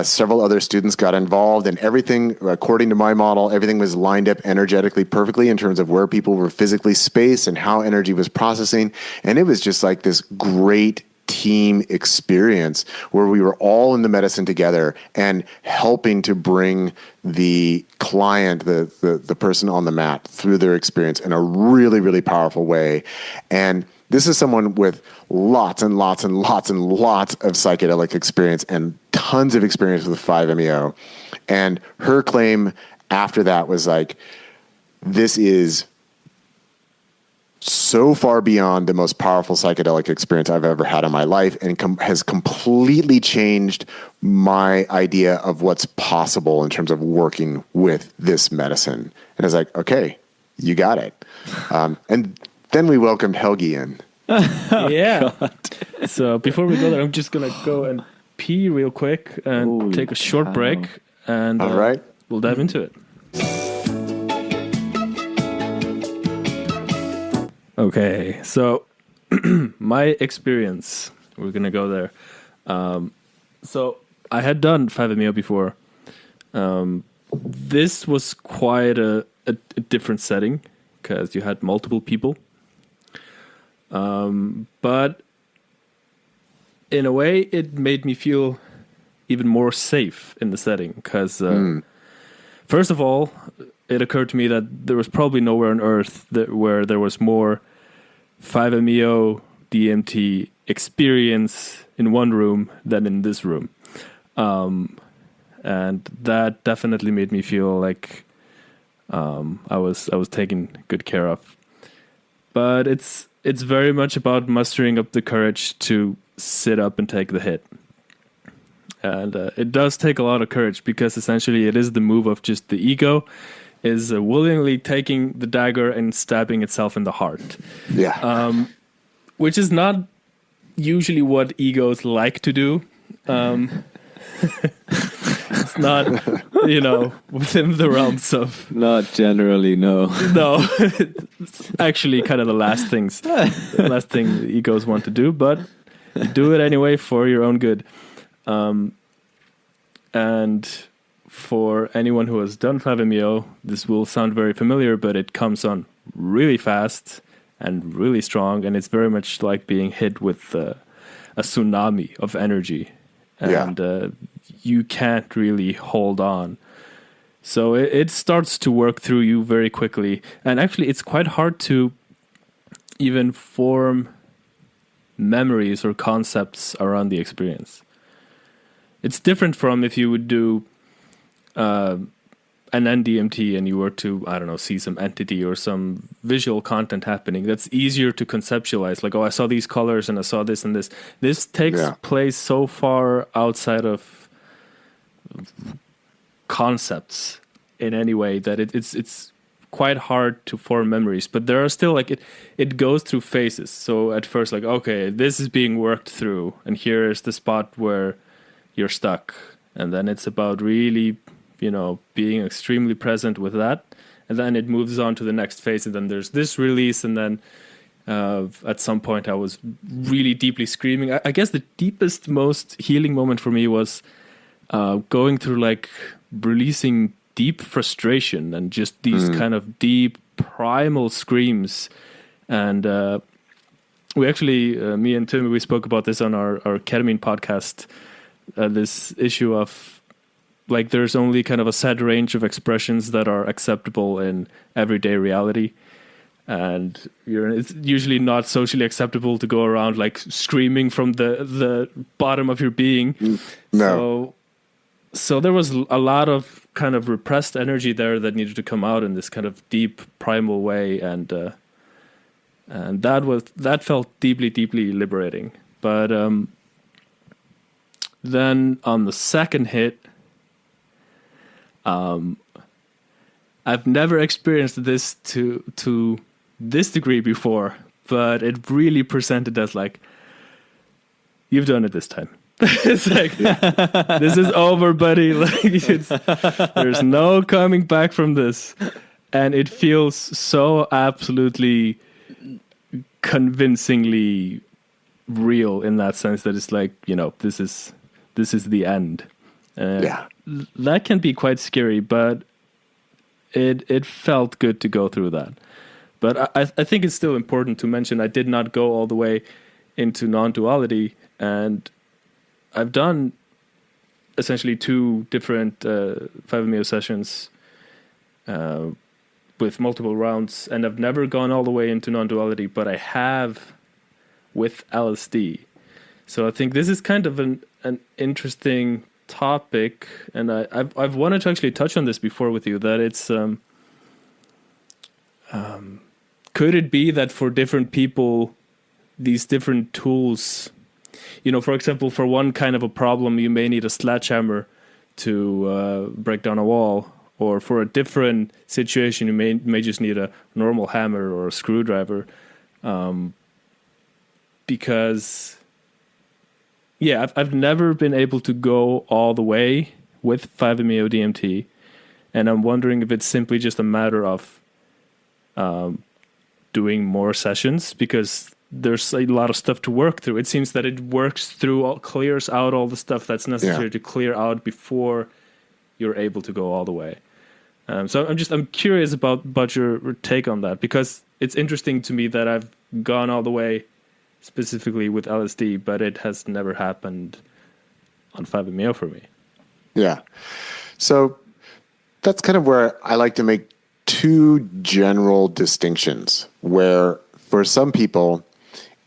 several other students got involved, and everything, according to my model, everything was lined up energetically perfectly in terms of where people were physically spaced and how energy was processing. And it was just like this great team experience where we were all in the medicine together and helping to bring the client, the person on the mat, through their experience in a really, really powerful way. And this is someone with lots and lots and lots and lots of psychedelic experience and tons of experience with 5-MeO. And her claim after that was like, this is so far beyond the most powerful psychedelic experience I've ever had in my life, and has completely changed my idea of what's possible in terms of working with this medicine. And I was like, okay, you got it. And then we welcomed Helgi in. Yeah. So before we go there, I'm just going to go and pee real quick and take a short break, and all right, we'll dive into it. Okay, so my experience, we're going to go there. So I had done 5-MeO before. This was quite a different setting because you had multiple people. But in a way, it made me feel even more safe in the setting because, first of all, it occurred to me that there was probably nowhere on Earth where there was more 5-MeO DMT experience in one room than in this room. And that definitely made me feel like I was taken good care of. But it's very much about mustering up the courage to sit up and take the hit. And it does take a lot of courage, because essentially it is the move of just the ego is willingly taking the dagger and stabbing itself in the heart. Yeah. Which is not usually what egos like to do. It's not, within the realms of... Not generally, no. No. It's actually kind of the last thing the egos want to do, but you do it anyway for your own good. And for anyone who has done 5-MeO, this will sound very familiar, but it comes on really fast and really strong, and it's very much like being hit with a tsunami of energy. And you can't really hold on. So it starts to work through you very quickly. And actually, it's quite hard to even form memories or concepts around the experience. It's different from if you would do an NDMT and you were to, I don't know, see some entity or some visual content happening. That's easier to conceptualize. Like, oh, I saw these colors and I saw this and this. This takes place so far outside of concepts in any way that it's quite hard to form memories, but there are still like it goes through phases. So at first, like, okay, this is being worked through, and here is the spot where you're stuck, and then it's about really, being extremely present with that, and then it moves on to the next phase, and then there's this release, and then at some point I was really deeply screaming. I guess the deepest, most healing moment for me was going through like releasing deep frustration and just these kind of deep primal screams. And we actually, me and Tim, we spoke about this on our ketamine podcast, this issue of like there's only kind of a set range of expressions that are acceptable in everyday reality. And it's usually not socially acceptable to go around like screaming from the bottom of your being. No. So there was a lot of kind of repressed energy there that needed to come out in this kind of deep primal way, and that felt deeply, deeply liberating. But then on the second hit, I've never experienced this to this degree before, but it really presented as like, you've done it this time. It's like, this is over, buddy. Like, there's no coming back from this. And it feels so absolutely convincingly real in that sense that it's like, this is the end. That can be quite scary, but it felt good to go through that. But I think it's still important to mention I did not go all the way into non-duality, and I've done essentially 2 different 5-MeO sessions with multiple rounds, and I've never gone all the way into non-duality, but I have with LSD. So I think this is kind of an interesting topic, and I've wanted to actually touch on this before with you, that it's could it be that for different people these different tools, for example, for one kind of a problem you may need a sledgehammer to break down a wall, or for a different situation you may just need a normal hammer or a screwdriver, because I've never been able to go all the way with 5-MeO DMT, and I'm wondering if it's simply just a matter of doing more sessions, because there's a lot of stuff to work through. It seems that it clears out all the stuff that's necessary to clear out before you're able to go all the way. So I'm curious about your take on that, because it's interesting to me that I've gone all the way specifically with LSD, but it has never happened on 5-MeO for me. Yeah. So that's kind of where I like to make 2 general distinctions, where for some people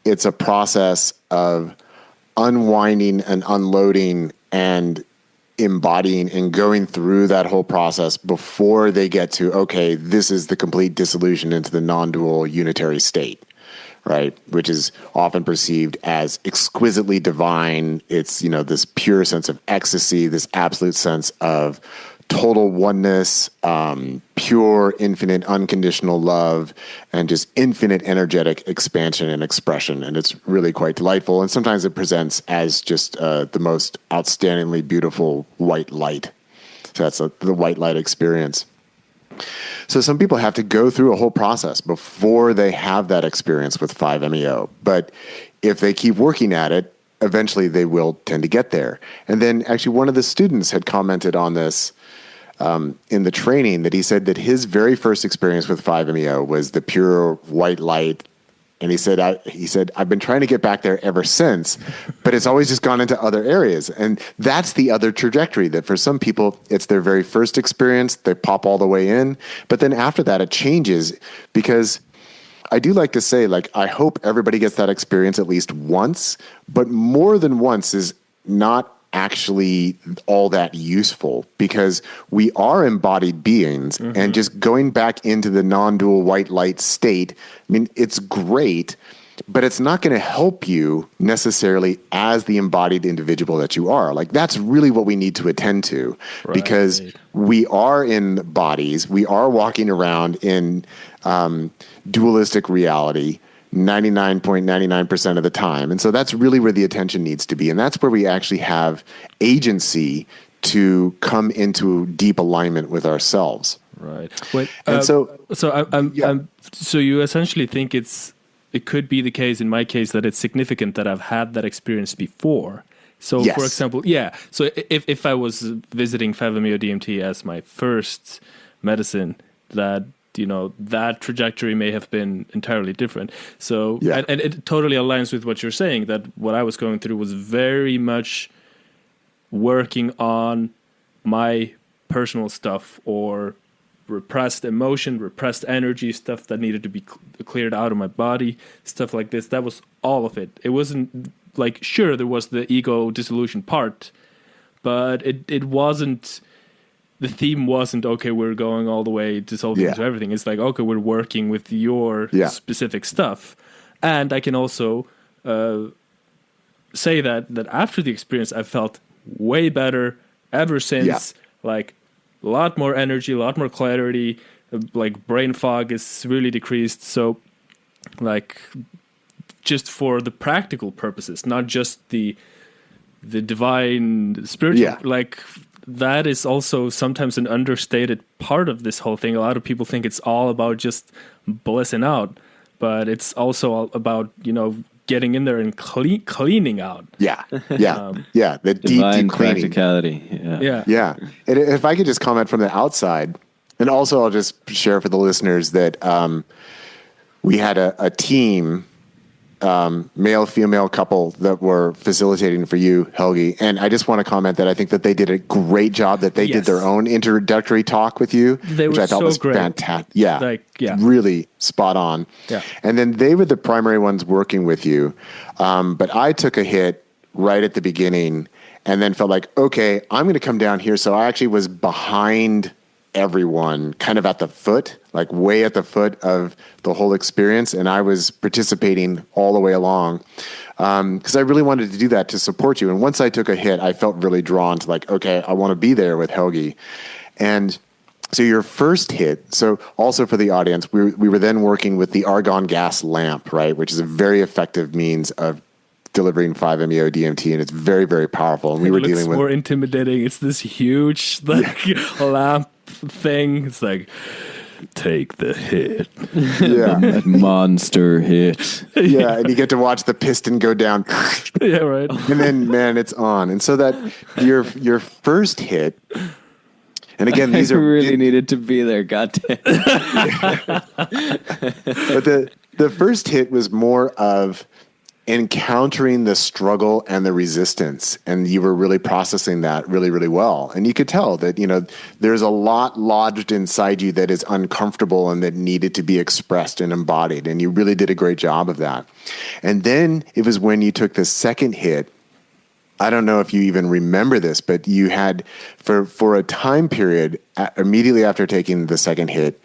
it's a process of unwinding and unloading and embodying and going through that whole process before they get to, okay, this is the complete dissolution into the non-dual unitary state, right? Which is often perceived as exquisitely divine. It's, this pure sense of ecstasy, this absolute sense of total oneness, pure, infinite, unconditional love, and just infinite energetic expansion and expression. And it's really quite delightful. And sometimes it presents as just the most outstandingly beautiful white light. So that's the white light experience. So some people have to go through a whole process before they have that experience with 5-MeO. But if they keep working at it, eventually they will tend to get there. And then actually one of the students had commented on this in the training, that he said that his very first experience with 5-MeO was the pure white light. And he said, I've been trying to get back there ever since, but it's always just gone into other areas. And that's the other trajectory, that for some people, it's their very first experience. They pop all the way in. But then after that, it changes, because I do like to say, like, I hope everybody gets that experience at least once, but more than once is not actually all that useful, because we are embodied beings, and just going back into the non-dual white light state, I mean, it's great, but it's not going to help you necessarily as the embodied individual that you are. Like, that's really what we need to attend to, because we are in bodies, we are walking around in dualistic reality 99.99% of the time. And so that's really where the attention needs to be. And that's where we actually have agency to come into deep alignment with ourselves. Right. Wait, and so you essentially think it could be the case, in my case, that it's significant that I've had that experience before. So, yes. For example, so if I was visiting 5-MeO DMT as my first medicine, that, that trajectory may have been entirely different. So, and it totally aligns with what you're saying, that what I was going through was very much working on my personal stuff, or repressed emotion, repressed energy, stuff that needed to be cleared out of my body, stuff like this. That was all of it. It wasn't like, sure, there was the ego dissolution part, but it wasn't, the theme wasn't, okay, we're going all the way dissolving into everything. It's like, okay, we're working with your specific stuff. And I can also say that after the experience, I felt way better ever since, like, a lot more energy, a lot more clarity, like brain fog is really decreased. So, like, just for the practical purposes, not just the divine spiritual, like, that is also sometimes an understated part of this whole thing. A lot of people think it's all about just blissing out, but it's also all about, getting in there and cleaning out. The deep cleaning. Practicality. Yeah. And if I could just comment from the outside, and also I'll just share for the listeners that we had a team, male, female couple that were facilitating for you, Hewkii. And I just want to comment that I think that they did a great job, that they did their own introductory talk with you, which I thought was fantastic. Really spot on. Yeah. And then they were the primary ones working with you. But I took a hit right at the beginning and then felt like, okay, I'm going to come down here. So I actually was behind everyone, kind of at the foot, like way at the foot of the whole experience. And I was participating all the way along because I really wanted to do that to support you. And once I took a hit, I felt really drawn to, like, okay, I want to be there with Hewkii. And so your first hit, so also for the audience, we were then working with the argon gas lamp, right, which is a very effective means of delivering 5-MeO DMT, and it's very, very powerful. And we were dealing with, more intimidating. It's this huge lamp thing. It's like, take the hit. That monster hit. And you get to watch the piston go down. Right. And then, man, it's on. And so that your first hit, and again, these are really needed to be there. Goddamn. But the first hit was more of encountering the struggle and the resistance, and you were really processing that really, really well. And you could tell that, there's a lot lodged inside you that is uncomfortable and that needed to be expressed and embodied. And you really did a great job of that. And then it was when you took the second hit. I don't know if you even remember this, but you had, for a time period, immediately after taking the second hit,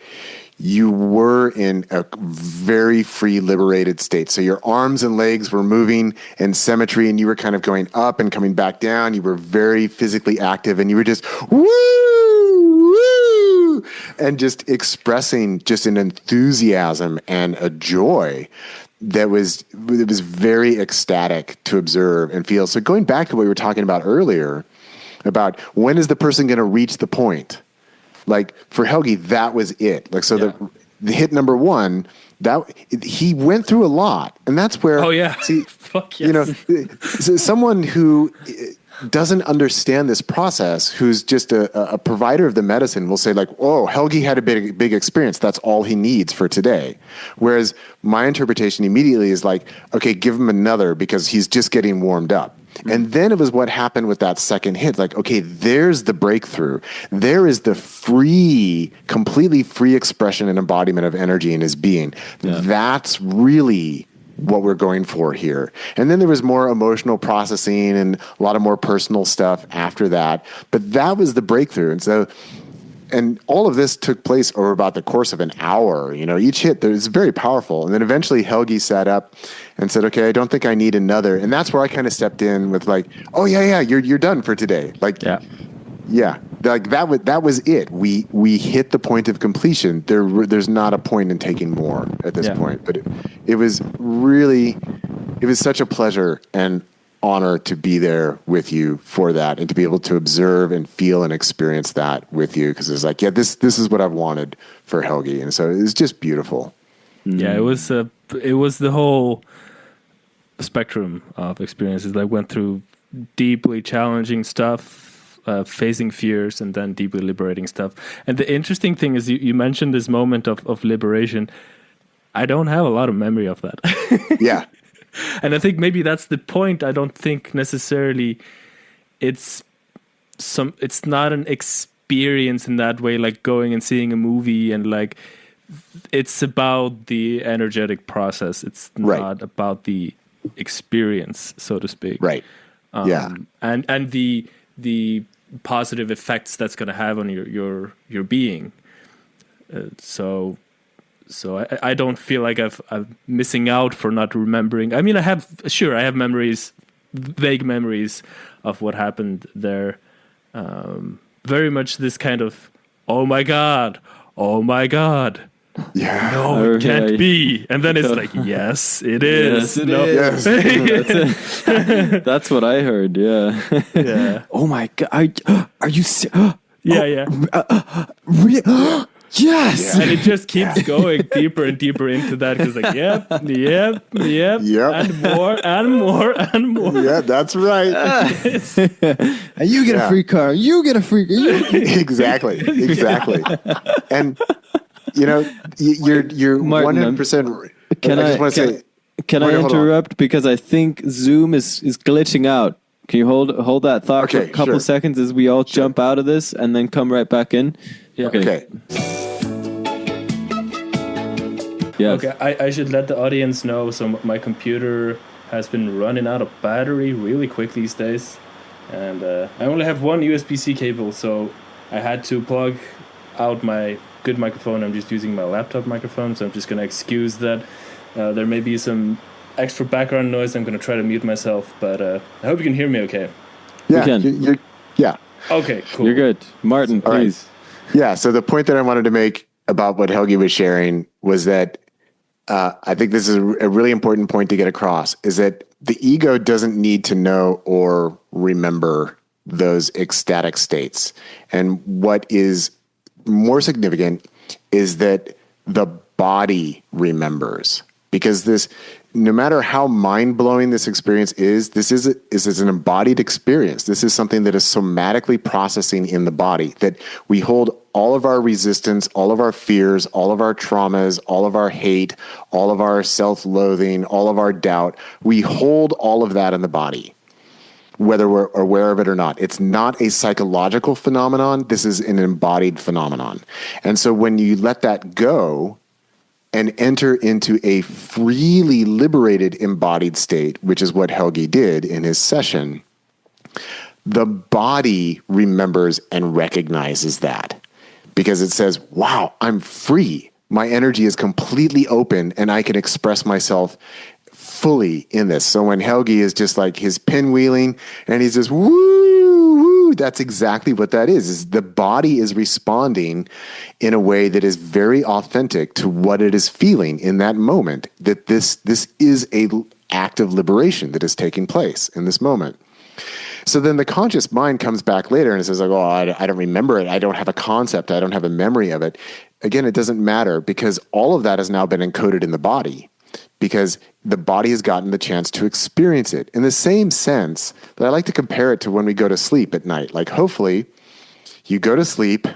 you were in a very free, liberated state. So your arms and legs were moving in symmetry, and you were kind of going up and coming back down. You were very physically active, and you were just woo, woo, and just expressing just an enthusiasm and a joy that was very ecstatic to observe and feel. So going back to what we were talking about earlier, about when is the person going to reach the point? Like, for Hewkii, that was it. Like, so the hit number one, that he went through a lot, and that's where. Oh yeah. See, fuck yes. Someone who doesn't understand this process, who's just a provider of the medicine, will say, like, "Oh, Hewkii had a big experience. That's all he needs for today." Whereas my interpretation immediately is like, "Okay, give him another because he's just getting warmed up." And then it was what happened with that second hit. Like, okay, there's the breakthrough. There is the completely free expression and embodiment of energy in his being. Yeah. That's really what we're going for here. And then there was more emotional processing and a lot of more personal stuff after that. But that was the breakthrough. And so and all of this took place over about the course of an hour. Each hit is very powerful. And then eventually Helgi sat up and said, okay, I don't think I need another. And that's where I kind of stepped in with like, oh yeah, you're done for today. Like, yeah, like that was it. We hit the point of completion. There's not a point in taking more at this point, but it was such a pleasure and honor to be there with you for that, and to be able to observe and feel and experience that with you, because it's like, this is what I've wanted for Helgi, and so it's just beautiful. Yeah, it was the whole spectrum of experiences. I went through deeply challenging stuff, facing fears, and then deeply liberating stuff. And the interesting thing is, you mentioned this moment of liberation. I don't have a lot of memory of that. Yeah. And I think maybe that's the point. I don't think necessarily it's not an experience in that way, like going and seeing a movie, and like it's about the energetic process. It's not about the experience, so to speak. Right. And the positive effects that's going to have on your being. So I don't feel like I'm missing out for not remembering. I mean, I have memories, vague memories of what happened there. Very much this kind of, oh my God. Yeah. No, it can't be. And then it's like, yes, it is. Yes, it is. That's what I heard. Yeah. Yeah. Oh my God. Are you Yeah. Yes. Yeah. And it just keeps going deeper and deeper into that, because like, yep, and more. Yeah, that's right. And you get a free car. You get a free car. Exactly. And you're 100%. Can I interrupt? Because I think Zoom is glitching out. Can you hold that thought for a couple seconds as we all jump out of this and then come right back in? Yeah. Okay. Yes. Okay, I should let the audience know. So my computer has been running out of battery really quick these days. And I only have one USB-C cable, so I had to plug out my good microphone. I'm just using my laptop microphone, so I'm just going to excuse that. There may be some extra background noise. I'm going to try to mute myself, but I hope you can hear me okay. Yeah, you can. Okay, cool. You're good. Martin, all please. Right. Yeah, so the point that I wanted to make about what Helgi was sharing was that I think this is a really important point to get across, is that the ego doesn't need to know or remember those ecstatic states. And what is more significant is that the body remembers, because no matter how mind-blowing this experience is, this is an embodied experience. This is something that is somatically processing in the body, that we hold all of our resistance, all of our fears, all of our traumas, all of our hate, all of our self-loathing, all of our doubt. We hold all of that in the body, whether we're aware of it or not. It's not a psychological phenomenon. This is an embodied phenomenon. And so when you let that go and enter into a freely liberated embodied state, which is what Helgi did in his session, the body remembers and recognizes that, because it says, wow, I'm free. My energy is completely open and I can express myself fully in this. So when Helgi is just like his pinwheeling and he's just woo, woo, that's exactly what that is the body is responding in a way that is very authentic to what it is feeling in that moment, that this is a act of liberation that is taking place in this moment. So then the conscious mind comes back later and it says, like, oh, I don't remember it. I don't have a concept. I don't have a memory of it. Again, it doesn't matter, because all of that has now been encoded in the body, because the body has gotten the chance to experience it. In the same sense that I like to compare it to when we go to sleep at night. Like, hopefully you go to sleep,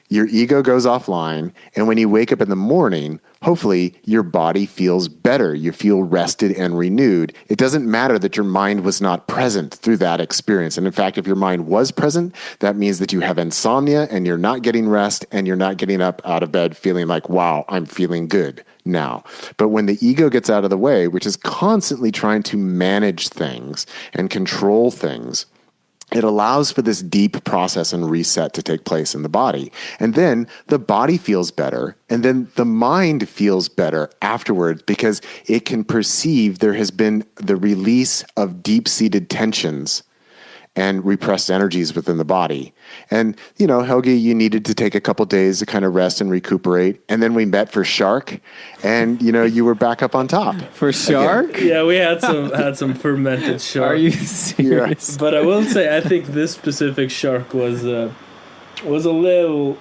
your ego goes offline, and when you wake up in the morning, hopefully your body feels better. You feel rested and renewed. It doesn't matter that your mind was not present through that experience. And in fact, if your mind was present, that means that you have insomnia and you're not getting rest and you're not getting up out of bed feeling like, wow, I'm feeling good now. But when the ego gets out of the way, which is constantly trying to manage things and control things, it allows for this deep process and reset to take place in the body. And then the body feels better. And then the mind feels better afterwards because it can perceive there has been the release of deep-seated tensions and repressed energies within the body. And, Helgi, you needed to take a couple days to kind of rest and recuperate. And then we met for shark, and, you were back up on top. For shark? Again. Yeah, we had some fermented shark. Are you serious? Yeah. But I will say, I think this specific shark was a little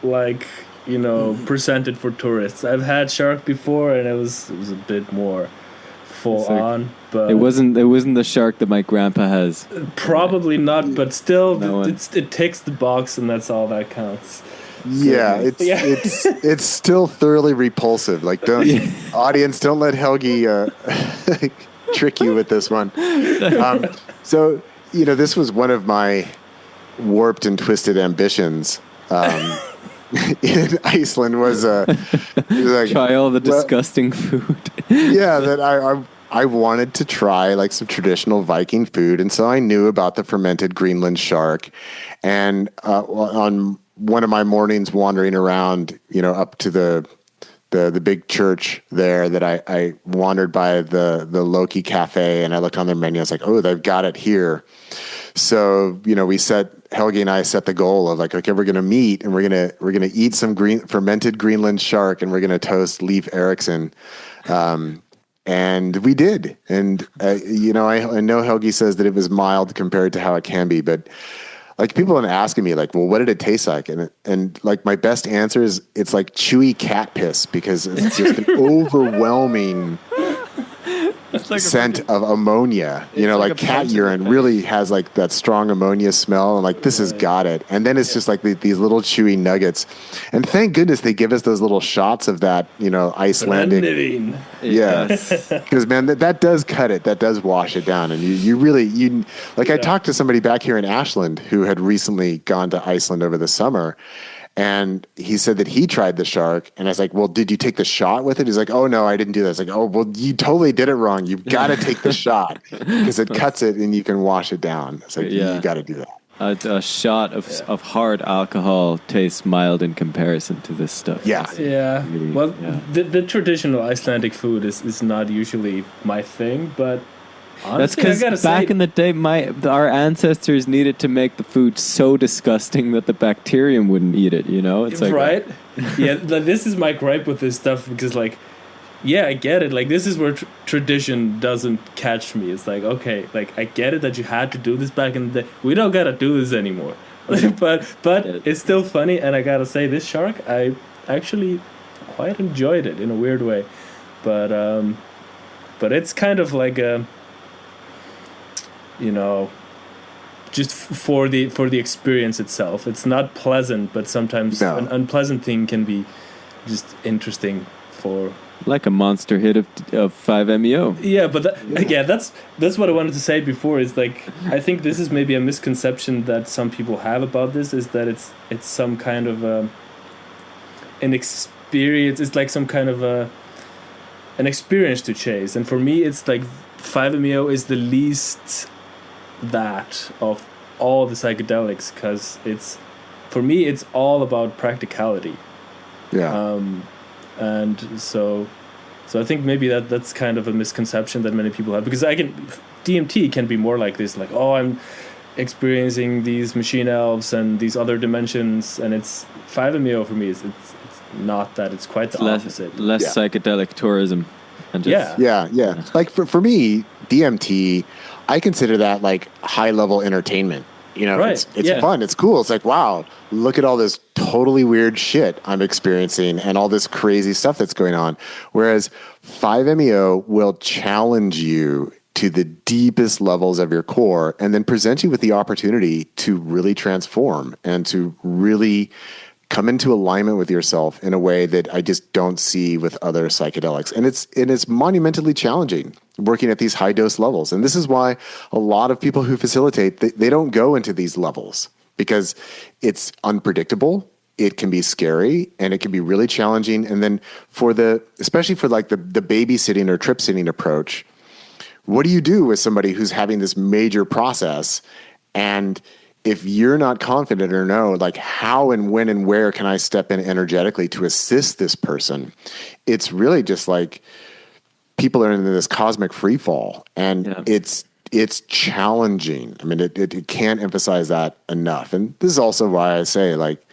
presented for tourists. I've had shark before, and it was a bit more full on. But it wasn't the shark that my grandpa has. Probably not, but still, it ticks the box, and that's all that counts. Yeah, it's still thoroughly repulsive. Like, audience, don't let Helgi trick you with this one. So, this was one of my warped and twisted ambitions in Iceland was try all the disgusting food. Yeah, that I wanted to try like some traditional Viking food, and so I knew about the fermented Greenland shark. And on one of my mornings wandering around, up to the big church there, that I wandered by the Loki Cafe, and I looked on their menu. I was like, oh, they've got it here. So Helgi and I set the goal of like, okay, we're gonna meet and we're gonna eat some fermented Greenland shark, and we're gonna toast Leif Erikson. And we did. And, I know Helgi says that it was mild compared to how it can be, but like people have been asking me like, well, what did it taste like? And like my best answer is it's like chewy cat piss, because it's just an overwhelming like scent of ammonia, like cat urine really has like that strong ammonia smell, and like this has got it. And then it's just like these little chewy nuggets, and thank goodness they give us those little shots of that, Icelandic. Yes, because man, that does cut it. That does wash it down, and you really like. I talked to somebody back here in Ashland who had recently gone to Iceland over the summer. And he said that he tried the shark, and I was like, well, did you take the shot with it? He's like, oh, no, I didn't do that. I was like, oh, well, you totally did it wrong. You've got to take the shot because it cuts it and you can wash it down. It's like, you got to do that. A shot of hard alcohol tastes mild in comparison to this stuff. Yeah. Yeah. Really, well, the traditional Icelandic food is not usually my thing, but honestly, that's because back in the day, our ancestors needed to make the food so disgusting that the bacterium wouldn't eat it. It's like right. Yeah, this is my gripe with this stuff, because like, yeah, I get it. Like, this is where tradition doesn't catch me. It's like, okay, like I get it that you had to do this back in the day. We don't gotta do this anymore. but it's still funny, and I gotta say, this shark, I actually quite enjoyed it in a weird way. But it's kind of like a, just for the experience itself. It's not pleasant, but sometimes an unpleasant thing can be just interesting for... Like a monster hit of 5-MeO. Yeah, but that's what I wanted to say before, is like, I think this is maybe a misconception that some people have about this, is that it's some kind of an experience. It's like some kind of an experience to chase. And for me, it's like 5-MeO is the least that of all the psychedelics, because for me it's all about practicality. And so I think maybe that's kind of a misconception that many people have, because DMT can be more like this, like, oh, I'm experiencing these machine elves and these other dimensions, and it's 5-MeO for me. It's not that. It's quite the opposite. Less psychedelic tourism. And just, yeah. Like for me, DMT, I consider that like high level entertainment. It's fun. It's cool. It's like, wow, look at all this totally weird shit I'm experiencing and all this crazy stuff that's going on. Whereas 5-MeO will challenge you to the deepest levels of your core and then present you with the opportunity to really transform and to really come into alignment with yourself in a way that I just don't see with other psychedelics. And it's monumentally challenging working at these high dose levels. And this is why a lot of people who facilitate, they don't go into these levels, because it's unpredictable. It can be scary, and it can be really challenging. And then especially for like the babysitting or trip sitting approach, what do you do with somebody who's having this major process and if you're not confident or know, like, how and when and where can I step in energetically to assist this person, it's really just like people are in this cosmic free fall, and it's challenging. I mean, it can't emphasize that enough. And this is also why I say, like,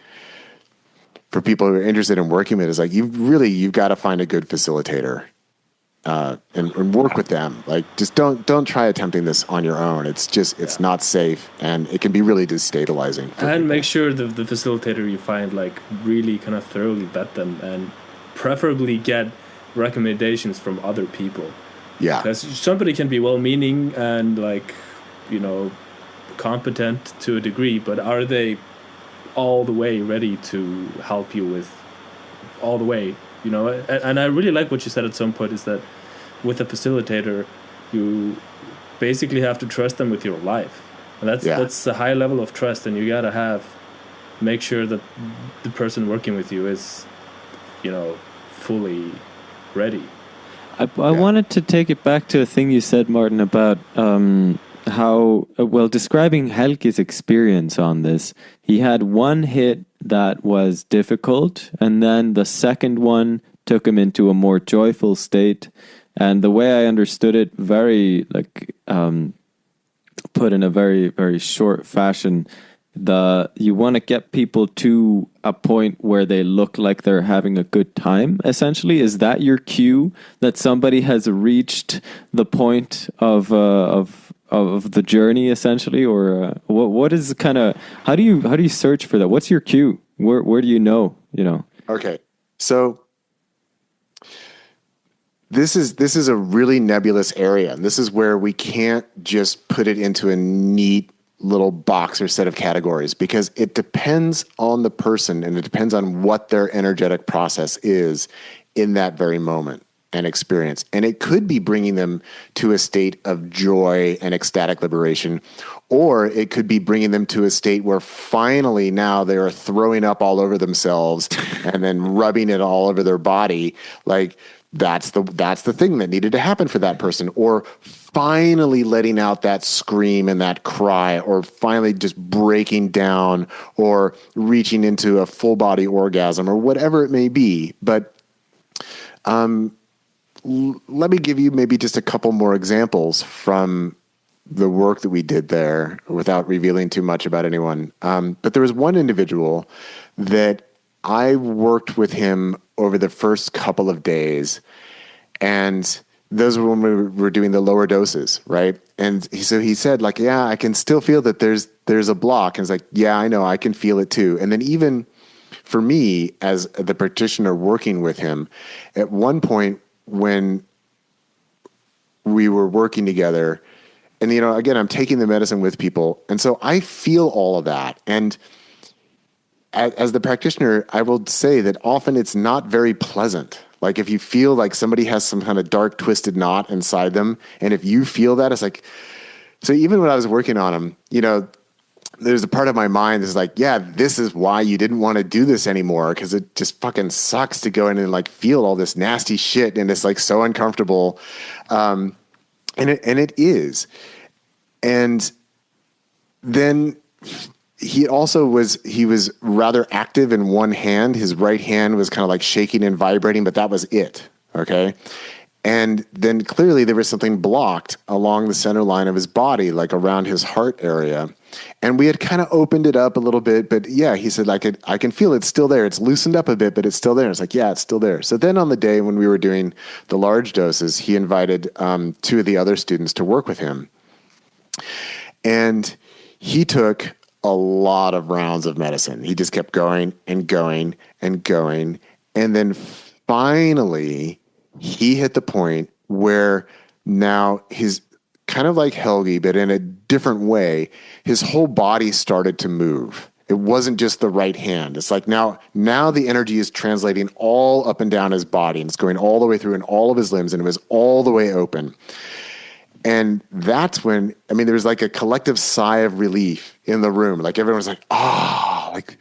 for people who are interested in working with it, is like, you've got to find a good facilitator. And work with them. Like, just don't try attempting this on your own. It's not safe, and it can be really destabilizing. And people. Make sure the facilitator you find, like, really kind of thoroughly vet them, and preferably get recommendations from other people. Yeah, because somebody can be well-meaning and, like, you know, competent to a degree, but are they all the way ready to help you with all the way? You know, and I really like what you said at some point, is that with a facilitator, you basically have to trust them with your life. And that's a high level of trust, and you gotta make sure that the person working with you is, you know, fully ready. I wanted to take it back to a thing you said, Martin, about how, describing Helki's experience on this. He had one hit that was difficult, and then the second one took him into a more joyful state. And the way I understood it, very put in a very, very short fashion, you want to get people to a point where they look like they're having a good time, essentially. Is that your cue that somebody has reached the point of the journey, essentially? Or what is kind of, how do you search for that? What's your cue? Where do you know? Okay, so this is a really nebulous area, and this is where we can't just put it into a neat little box or set of categories, because it depends on the person, and it depends on what their energetic process is in that very moment and experience. And it could be bringing them to a state of joy and ecstatic liberation, or it could be bringing them to a state where finally now they are throwing up all over themselves and then rubbing it all over their body. Like, that's the thing that needed to happen for that person, or finally letting out that scream and that cry, or finally just breaking down, or reaching into a full body orgasm, or whatever it may be. But let me give you maybe just a couple more examples from the work that we did there, without revealing too much about anyone. But there was one individual that I worked with him over the first couple of days, and those were when we were doing the lower doses, right? And so he said, like, yeah, I can still feel that there's a block. And it's like, yeah, I know, I can feel it too. And then even for me, as the practitioner working with him, at one point when we were working together, and, you know, again, I'm taking the medicine with people, and so I feel all of that. And as the practitioner, I will say that often it's not very pleasant. Like, if you feel like somebody has some kind of dark, twisted knot inside them, and if you feel that, it's like, so even when I was working on him, you know, there's a part of my mind that's like, yeah, this is why you didn't want to do this anymore, because it just fucking sucks to go in and, like, feel all this nasty shit, and it's, like, so uncomfortable. And it is. And then he was rather active in one hand. His right hand was kind of like shaking and vibrating, but that was it. Okay. And then clearly there was something blocked along the center line of his body, like around his heart area. And we had kind of opened it up a little bit, but yeah, he said, like, I can feel it's still there. It's loosened up a bit, but it's still there. It's like, yeah, it's still there. So then on the day when we were doing the large doses, he invited 2 of the other students to work with him. And he took a lot of rounds of medicine. He just kept going and going and going. And then finally he hit the point where now his, kind of like Helgi, but in a different way, his whole body started to move. It wasn't just the right hand. It's like now the energy is translating all up and down his body, and it's going all the way through in all of his limbs, and it was all the way open. And that's when, I mean, there was like a collective sigh of relief in the room. Like, everyone was like, like,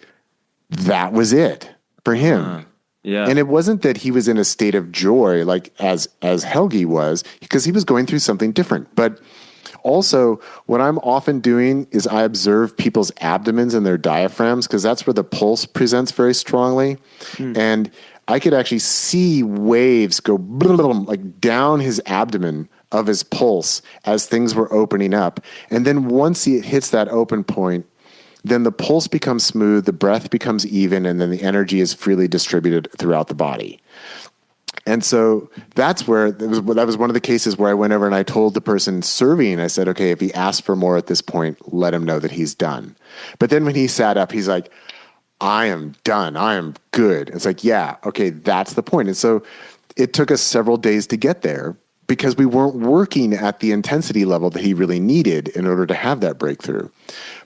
that was it for him. Yeah. And it wasn't that he was in a state of joy, like as Helgi was, because he was going through something different. But Also, what I'm often doing is I observe people's abdomens and their diaphragms because that's where the pulse presents very strongly. And I could actually see waves go like down his abdomen of his pulse as things were opening up. And then once it hits that open point, then the pulse becomes smooth, the breath becomes even, and then the energy is freely distributed throughout the body. And so that's where that was one of the cases where I went over and I told the person serving, I said, okay, if he asks for more at this point, let him know that he's done. But then when he sat up, he's like, I am done. I am good. It's like, yeah, okay, that's the point. And so it took us several days to get there because we weren't working at the intensity level that he really needed in order to have that breakthrough.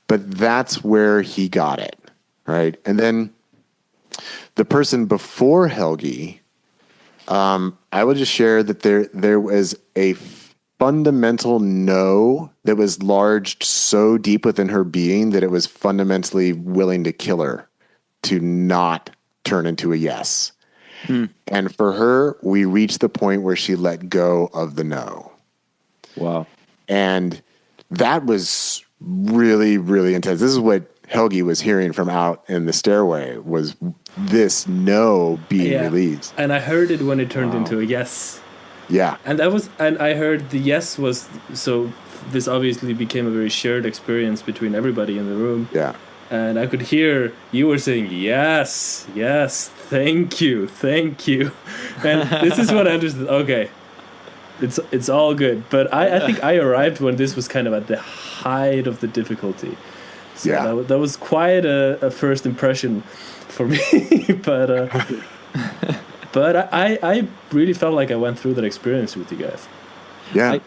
But that's where he got it, right? And then the person before Helgi, I will just share that there was a fundamental no that was lodged so deep within her being that it was fundamentally willing to kill her to not turn into a yes. And for her, we reached the point where she let go of the no. Wow. And that was really, really intense. This is what Helgi was hearing from out in the stairway, was this no being released. And I heard it when it turned into a yes. Yeah. And I heard the yes was, so this obviously became a very shared experience between everybody in the room. Yeah. And I could hear you were saying, yes, thank you. And this is what I understood. Okay, it's all good. But I think I arrived when this was kind of at the height of the difficulty. So that was quite a first impression for me. But I really felt like I went through that experience with you guys. Yeah.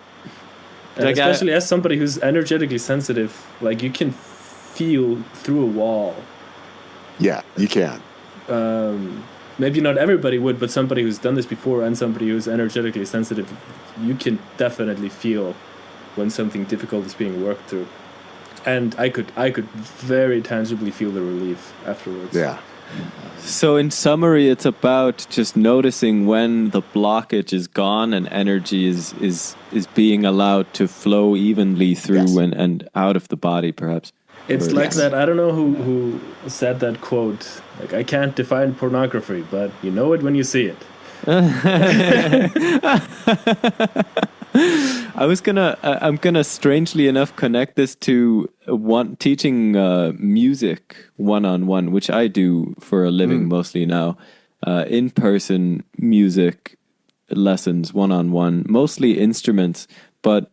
Especially as somebody who's energetically sensitive, like you can feel through a wall. Yeah, you can. Maybe not everybody would, but somebody who's done this before and somebody who's energetically sensitive, you can definitely feel when something difficult is being worked through. And I could very tangibly feel the relief afterwards. Yeah. So in summary, it's about just noticing when the blockage is gone and energy is being allowed to flow evenly through and out of the body, perhaps. It's like that. I don't know who said that quote. Like, I can't define pornography, but you know it when you see it. I'm gonna strangely enough connect this to teaching music one-on-one, which I do for a living mostly now. In-person music lessons one-on-one, mostly instruments, but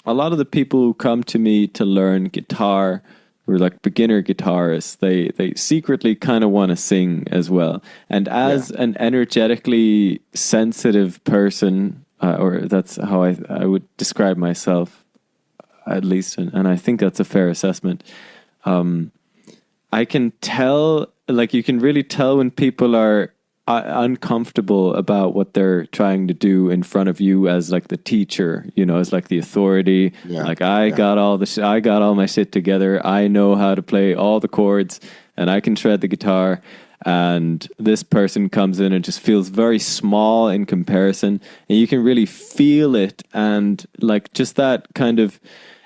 a lot of the people who come to me to learn guitar, who are like beginner guitarists, they secretly kind of want to sing as well. And as an energetically sensitive person, or that's how I would describe myself, at least, and I think that's a fair assessment. I can tell, like you can really tell when people are uncomfortable about what they're trying to do in front of you as like the teacher, as like the authority. Like I got all my shit together. I know how to play all the chords and I can shred the guitar. And this person comes in and just feels very small in comparison, and you can really feel it. And like just that kind of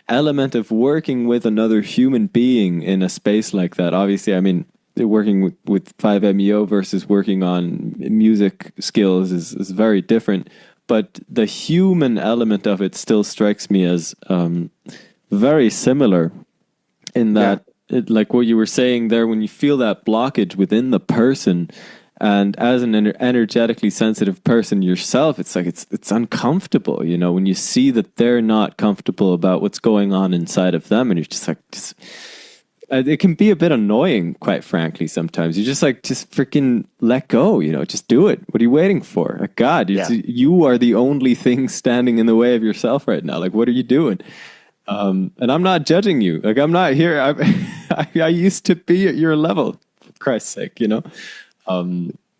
element of working with another human being in a space like that. Obviously, I mean, working with 5MEO versus working on music skills is very different, but the human element of it still strikes me as very similar in that like what you were saying there, when you feel that blockage within the person, and as an energetically sensitive person yourself, it's like it's uncomfortable, when you see that they're not comfortable about what's going on inside of them, and you're just like, it can be a bit annoying, quite frankly, sometimes. You just freaking let go, just do it. What are you waiting for? Like, God, you are the only thing standing in the way of yourself right now. Like, what are you doing? And I'm not judging you. Like, I'm not here. I used to be at your level, for Christ's sake, So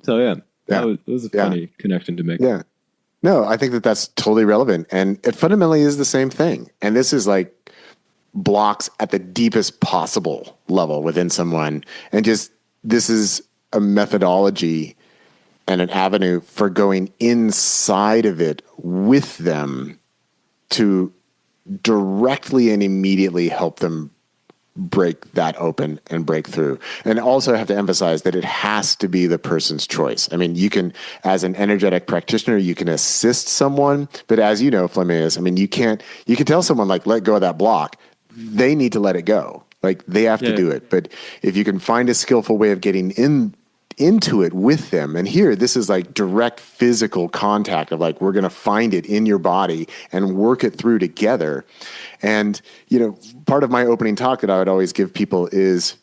that was a funny connection to make. Yeah. No, I think that's totally relevant. And it fundamentally is the same thing. And this is like blocks at the deepest possible level within someone. And just, this is a methodology and an avenue for going inside of it with them to directly and immediately help them break that open and break through. And also have to emphasize that it has to be the person's choice. I mean, you can, as an energetic practitioner, you can assist someone, but as you know, Flammeus, I mean, you can tell someone like, let go of that block. They need to let it go. Like they have to do it. But if you can find a skillful way of getting into it with them, and here this is like direct physical contact of like, we're going to find it in your body and work it through together. And, part of my opening talk that I would always give people is,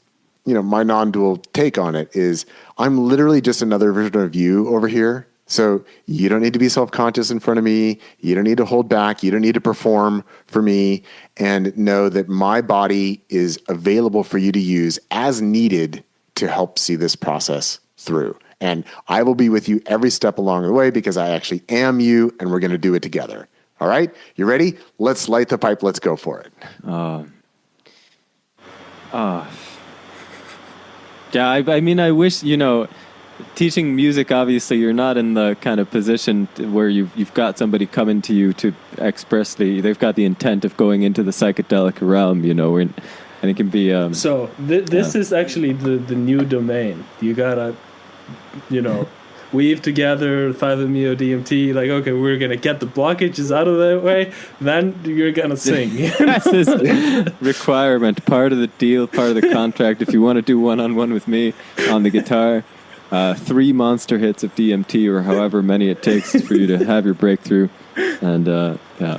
my non-dual take on it is I'm literally just another version of you over here. So you don't need to be self-conscious in front of me. You don't need to hold back. You don't need to perform for me, and know that my body is available for you to use as needed to help see this process through. And I will be with you every step along the way because I actually am you, and we're going to do it together. All right? You ready? Let's light the pipe. Let's go for it. Yeah, I mean, I wish, teaching music, obviously, you're not in the kind of position where you've got somebody coming to you to expressly, they've got the intent of going into the psychedelic realm, and it can be... So this is actually the new domain. You gotta, weave together 5-MeO DMT, like, okay, we're going to get the blockages out of the way, then you're going to sing. This is requirement, part of the deal, part of the contract. If you want to do one-on-one with me on the guitar, 3 monster hits of DMT or however many it takes for you to have your breakthrough. And, yeah.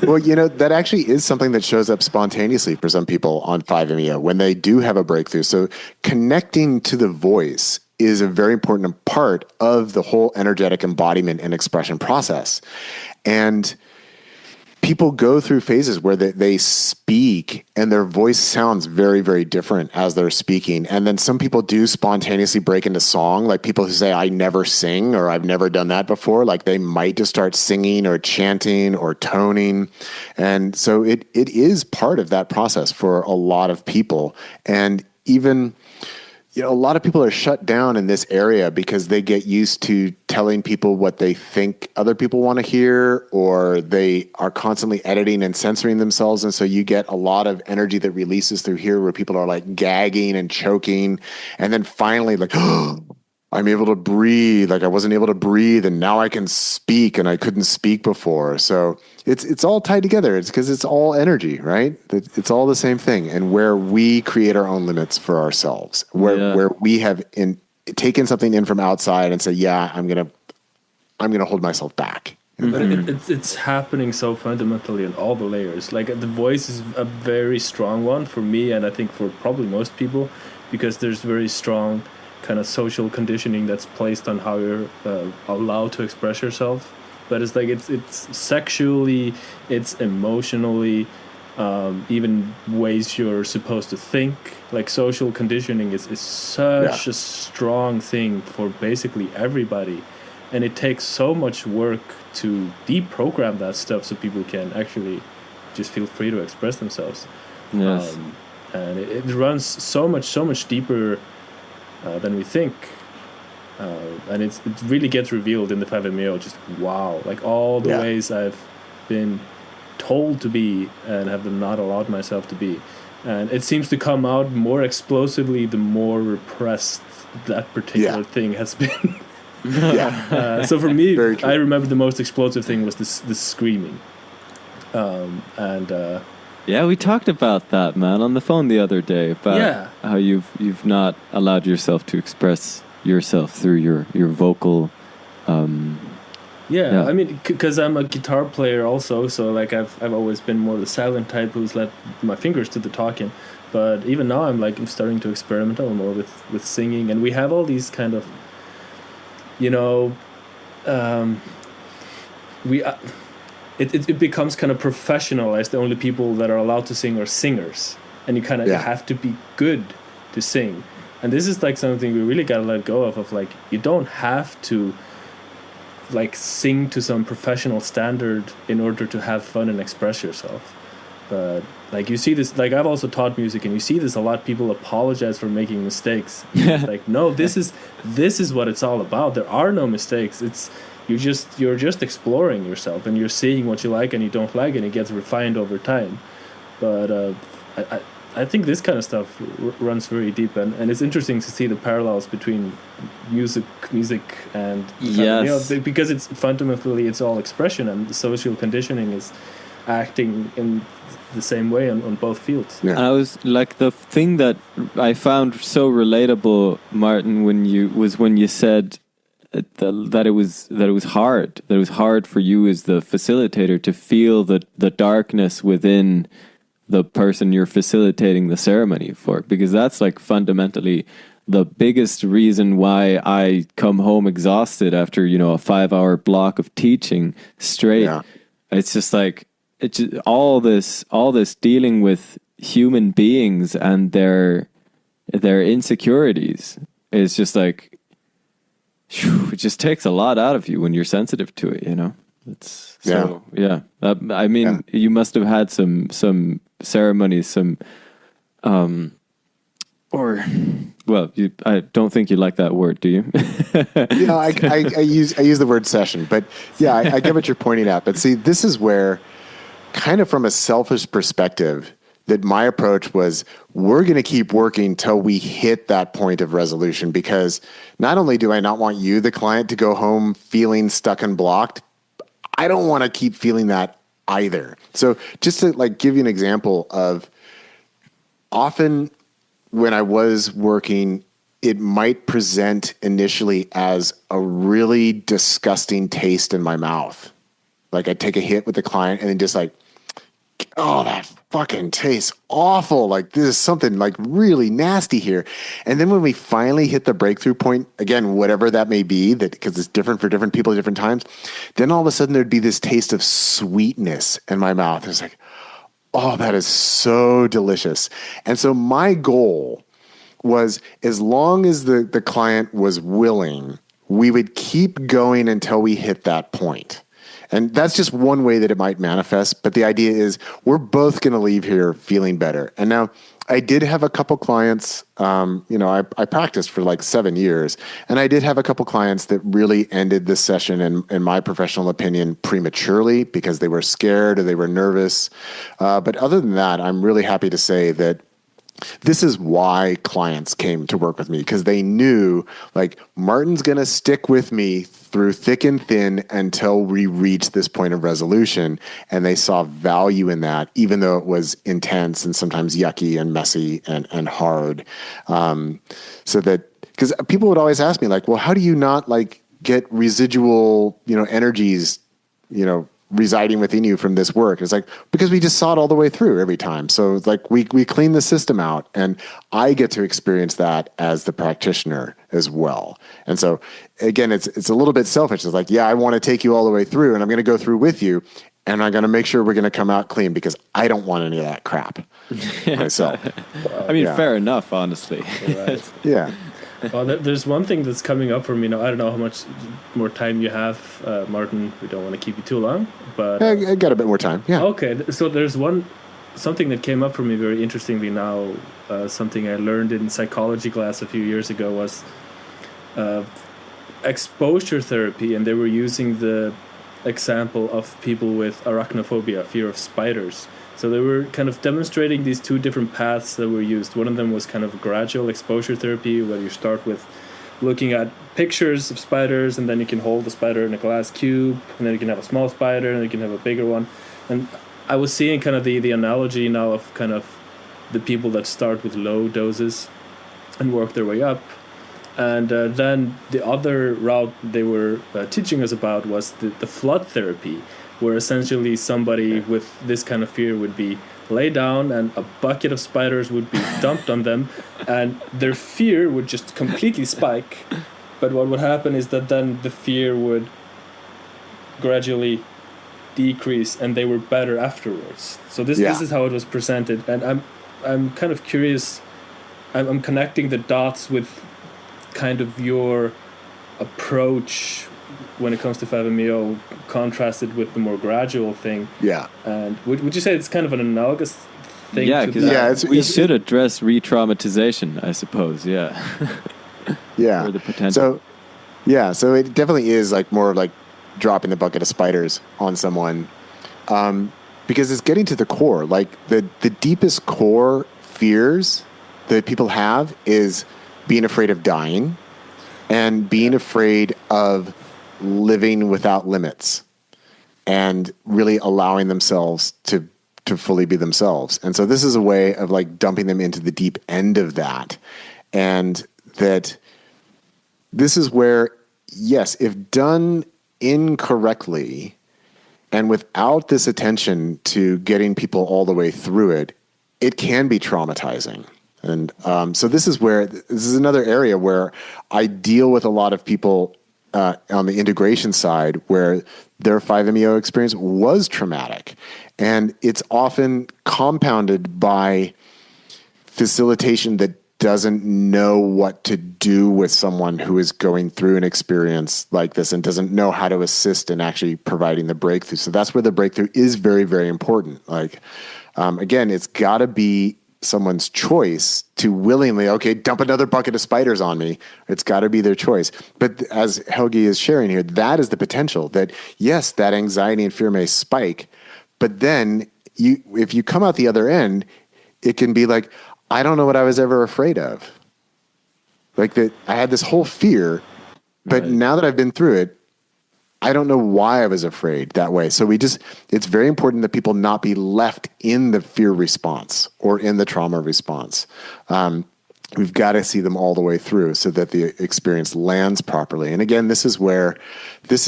Well, that actually is something that shows up spontaneously for some people on 5-MeO when they do have a breakthrough. So connecting to the voice is a very important part of the whole energetic embodiment and expression process. And people go through phases where they speak and their voice sounds very, very different as they're speaking. And then some people do spontaneously break into song, like people who say, I never sing, or I've never done that before. Like they might just start singing or chanting or toning. And so it is part of that process for a lot of people. And even... a lot of people are shut down in this area because they get used to telling people what they think other people want to hear, or they are constantly editing and censoring themselves. And so you get a lot of energy that releases through here where people are like gagging and choking. And then finally like, oh, I'm able to breathe. Like I wasn't able to breathe and now I can speak and I couldn't speak before. So it's all tied together. It's because it's all energy, right? It's all the same thing. And where we create our own limits for ourselves, where we have taken something in from outside and say, yeah, I'm going to hold myself back. But it's happening so fundamentally in all the layers. Like the voice is a very strong one for me, and I think for probably most people, because there's very strong kind of social conditioning that's placed on how you're allowed to express yourself. But it's like it's sexually, it's emotionally, even ways you're supposed to think. Like social conditioning is such a strong thing for basically everybody, and it takes so much work to deprogram that stuff so people can actually just feel free to express themselves. Yes. And it runs so much deeper than we think. And it really gets revealed in the 5-MeO. Just wow, like all the ways I've been told to be and have not allowed myself to be. And it seems to come out more explosively the more repressed that particular thing has been. So for me, I remember the most explosive thing was this screaming. Yeah, we talked about that, man, on the phone the other day, about how you've not allowed yourself to express yourself through your vocal. I mean, because I'm a guitar player also, so like I've always been more the silent type who's let my fingers do the talking. But even now, I'm starting to experiment a little more with singing, and we have all these kind of, It becomes kind of professionalized. The only people that are allowed to sing are singers, and you kind of have to be good to sing. And this is like something we really gotta let go of like, you don't have to like sing to some professional standard in order to have fun and express yourself. But like you see this, like I've also taught music, and you see this a lot. People apologize for making mistakes. It's like, no, this is what it's all about. There are no mistakes. you're just exploring yourself, and you're seeing what you like and you don't like, and it gets refined over time. But I think this kind of stuff runs very deep, and it's interesting to see the parallels between music and because it's fundamentally it's all expression, and social conditioning is acting in the same way on both fields. Yeah. And I was like, the thing that I found so relatable, Martin, when you said that it was hard for you as the facilitator to feel the darkness within the person you're facilitating the ceremony for, because that's like fundamentally the biggest reason why I come home exhausted after, a 5-hour block of teaching straight. Yeah. It's just like, it's just all this dealing with human beings and their insecurities is just like, it just takes a lot out of you when you're sensitive to it, It's so, yeah. I mean, you must have had some ceremonies, I don't think you like that word, do you? I use the word session, but yeah, I get what you're pointing at. But see, this is where, kind of from a selfish perspective, that my approach was, we're going to keep working till we hit that point of resolution, because not only do I not want you, the client, to go home feeling stuck and blocked, I don't want to keep feeling that either. So just to give you an example of, often when I was working, it might present initially as a really disgusting taste in my mouth. Like, I'd take a hit with the client and then just oh, that fucking tastes awful. Like, this is something really nasty here. And then when we finally hit the breakthrough point, again, whatever that may be, that because it's different for different people at different times, then all of a sudden there'd be this taste of sweetness in my mouth. It's like, oh, that is so delicious. And so my goal was, as long as the client was willing, we would keep going until we hit that point. And that's just one way that it might manifest. But the idea is, we're both going to leave here feeling better. And now, I did have a couple clients, I practiced for 7 years. And I did have a couple clients that really ended this session, in my professional opinion, prematurely, because they were scared or they were nervous. But other than that, I'm really happy to say that this is why clients came to work with me, because they knew, Martin's going to stick with me through thick and thin until we reach this point of resolution. And they saw value in that, even though it was intense and sometimes yucky and messy and hard. So that, because people would always ask me, well, how do you not get residual, energies, residing within you from this work? It's because we just saw it all the way through every time. So it's we clean the system out, and I get to experience that as the practitioner as well. And so again, it's a little bit selfish. It's I want to take you all the way through, and I'm going to go through with you, and I'm going to make sure we're going to come out clean, because I don't want any of that crap myself. I mean, fair enough, honestly. Right. Yeah. Well, there's one thing that's coming up for me now. I don't know how much more time you have, Martin. We don't want to keep you too long, but I got a bit more time. Yeah. Okay. So there's something that came up for me very interestingly now. Something I learned in psychology class a few years ago was exposure therapy, and they were using the example of people with arachnophobia, fear of spiders. So they were kind of demonstrating these two different paths that were used. One of them was kind of gradual exposure therapy, where you start with looking at pictures of spiders, and then you can hold the spider in a glass cube, and then you can have a small spider, and then you can have a bigger one. And I was seeing kind of the analogy now of kind of the people that start with low doses and work their way up. And then the other route they were teaching us about was the flood therapy, where essentially somebody with this kind of fear would be lay down and a bucket of spiders would be dumped on them, and their fear would just completely spike. But what would happen is that then the fear would gradually decrease, and they were better afterwards. So this is how it was presented, and I'm kind of curious. I'm connecting the dots with kind of your approach when it comes to Flammeus, contrasted with the more gradual thing. Yeah. And would you say it's kind of an analogous thing? Yeah, because we should address re-traumatization, I suppose. Yeah. Yeah. For the potential. So it definitely is more dropping the bucket of spiders on someone, because it's getting to the core. Like the deepest core fears that people have is being afraid of dying and being afraid of living without limits and really allowing themselves to fully be themselves. And so this is a way of like dumping them into the deep end of that. And that this is where, yes, if done incorrectly and without this attention to getting people all the way through it, it can be traumatizing. And so this is another area where I deal with a lot of people on the integration side where their 5-MeO experience was traumatic. And it's often compounded by facilitation that doesn't know what to do with someone who is going through an experience like this and doesn't know how to assist in actually providing the breakthrough. So that's where the breakthrough is very, very important. Like, again, it's got to be someone's choice to willingly, okay, dump another bucket of spiders on me. It's got to be their choice. But as Hewkii is sharing here, that is the potential that, yes, that anxiety and fear may spike, but then if you come out the other end, it can be like, I don't know what I was ever afraid of. Like that, I had this whole fear, but now that I've been through it, I don't know why I was afraid that way. So it's very important that people not be left in the fear response or in the trauma response. We've got to see them all the way through so that the experience lands properly. And again, this is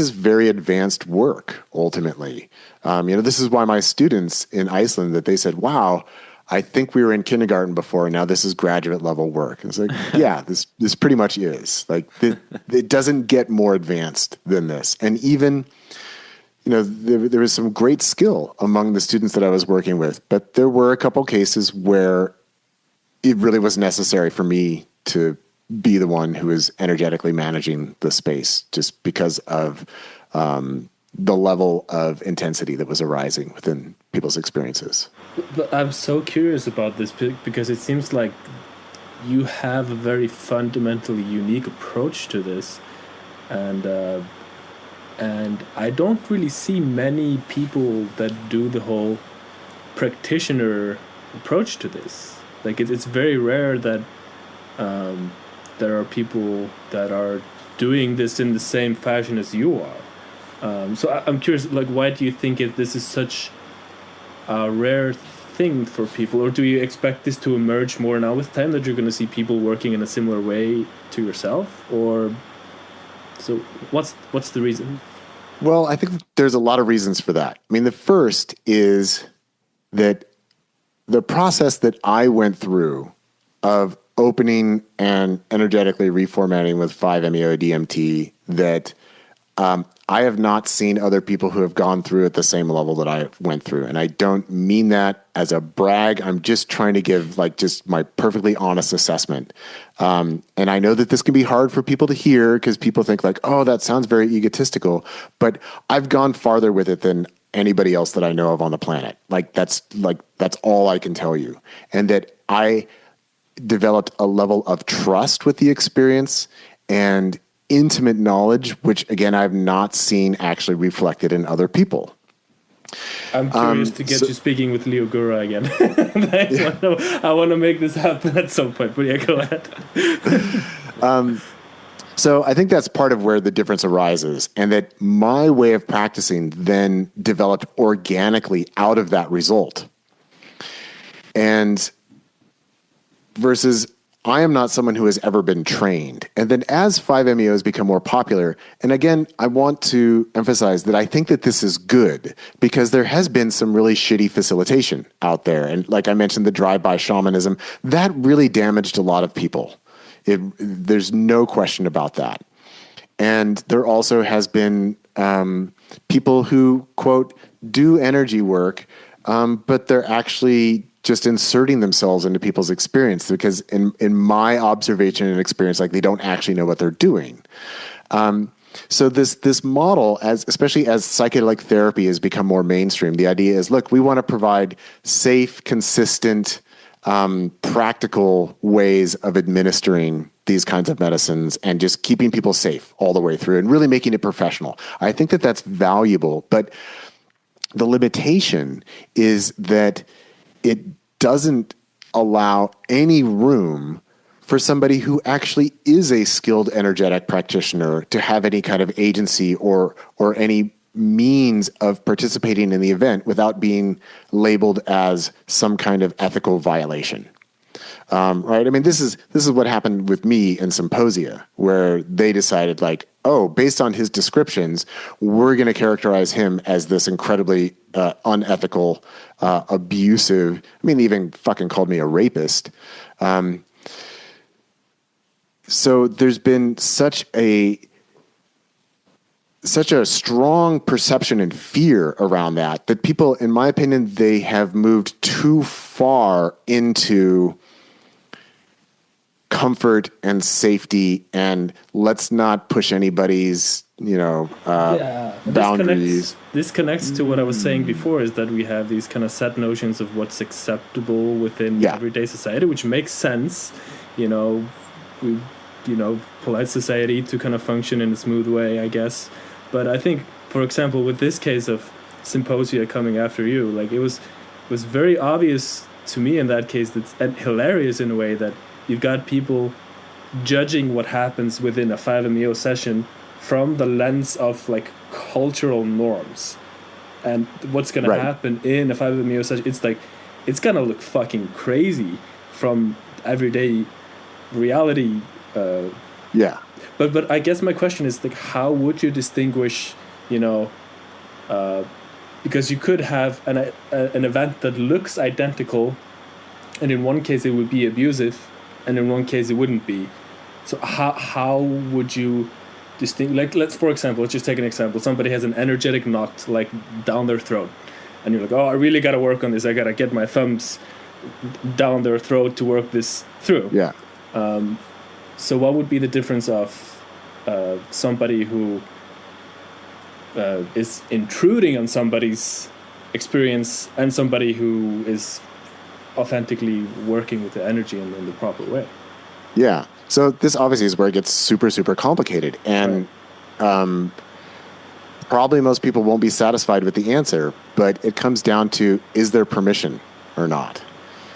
very advanced work ultimately. This is why my students in Iceland, that they said, wow, I think we were in kindergarten before, and now this is graduate level work. And it's like, yeah, this pretty much is. Like, it doesn't get more advanced than this. And even, there was some great skill among the students that I was working with, but there were a couple cases where it really was necessary for me to be the one who is energetically managing the space, just because of the level of intensity that was arising within people's experiences. But I'm so curious about this because it seems like you have a very fundamentally unique approach to this, and I don't really see many people that do the whole practitioner approach to this. Like it's very rare that there are people that are doing this in the same fashion as you are. So I'm curious, like, why do you think this is such a rare thing for people, or do you expect this to emerge more now with time, that you're going to see people working in a similar way to yourself? Or so what's the reason? Well, I think there's a lot of reasons for that. I mean, the first is that the process that I went through of opening and energetically reformatting with 5-MeO DMT, that I have not seen other people who have gone through at the same level that I went through. And I don't mean that as a brag. I'm just trying to give just my perfectly honest assessment. And I know that this can be hard for people to hear because people think like, oh, that sounds very egotistical, but I've gone farther with it than anybody else that I know of on the planet. That's all I can tell you. And that I developed a level of trust with the experience and intimate knowledge, which again, I've not seen actually reflected in other people. I'm curious to get you speaking with Leo Gura again. I want to make this happen at some point, but yeah, go ahead. So I think that's part of where the difference arises, and that my way of practicing then developed organically out of that result. And versus I am not someone who has ever been trained. And then as 5-MeO has become more popular, and again, I want to emphasize that I think that this is good because there has been some really shitty facilitation out there. And like I mentioned, the drive-by shamanism, that really damaged a lot of people. There's no question about that. And there also has been people who, quote, do energy work, but they're actually just inserting themselves into people's experience, because in my observation and experience, like, they don't actually know what they're doing. So this model, especially as psychedelic therapy has become more mainstream, the idea is, look, we want to provide safe, consistent, practical ways of administering these kinds of medicines and just keeping people safe all the way through and really making it professional. I think that that's valuable, but the limitation is that it doesn't allow any room for somebody who actually is a skilled energetic practitioner to have any kind of agency or any means of participating in the event without being labeled as some kind of ethical violation. Right? I mean, this is what happened with me in Symposia, where they decided, like, oh, based on his descriptions, we're going to characterize him as this incredibly unethical, abusive. I mean, they even fucking called me a rapist. So there's been such a strong perception and fear around that people, in my opinion, they have moved too far into comfort and safety, and let's not push anybody's, boundaries. This connects to what I was saying before, is that we have these kind of set notions of what's acceptable within everyday society, which makes sense. Polite society to kind of function in a smooth way, I guess. But I think, for example, with this case of Symposia coming after you, like, it was very obvious to me in that case, and hilarious in a way, that you've got people judging what happens within a 5MEO session from the lens of, like, cultural norms. And what's going to happen in a 5MEO session, it's like, it's going to look fucking crazy from everyday reality. But I guess my question is, like, how would you distinguish, because you could have an event that looks identical, and in one case it would be abusive, and in one case it wouldn't be. So how would you distinguish? Like, let's just take an example. Somebody has an energetic knot, like, down their throat, and you're like, oh, I really got to work on this. I got to get my thumbs down their throat to work this through. Yeah. So what would be the difference of somebody who is intruding on somebody's experience and somebody who is authentically working with the energy in the proper way? Yeah. So this obviously is where it gets super, super complicated. And probably most people won't be satisfied with the answer, but it comes down to, is there permission or not?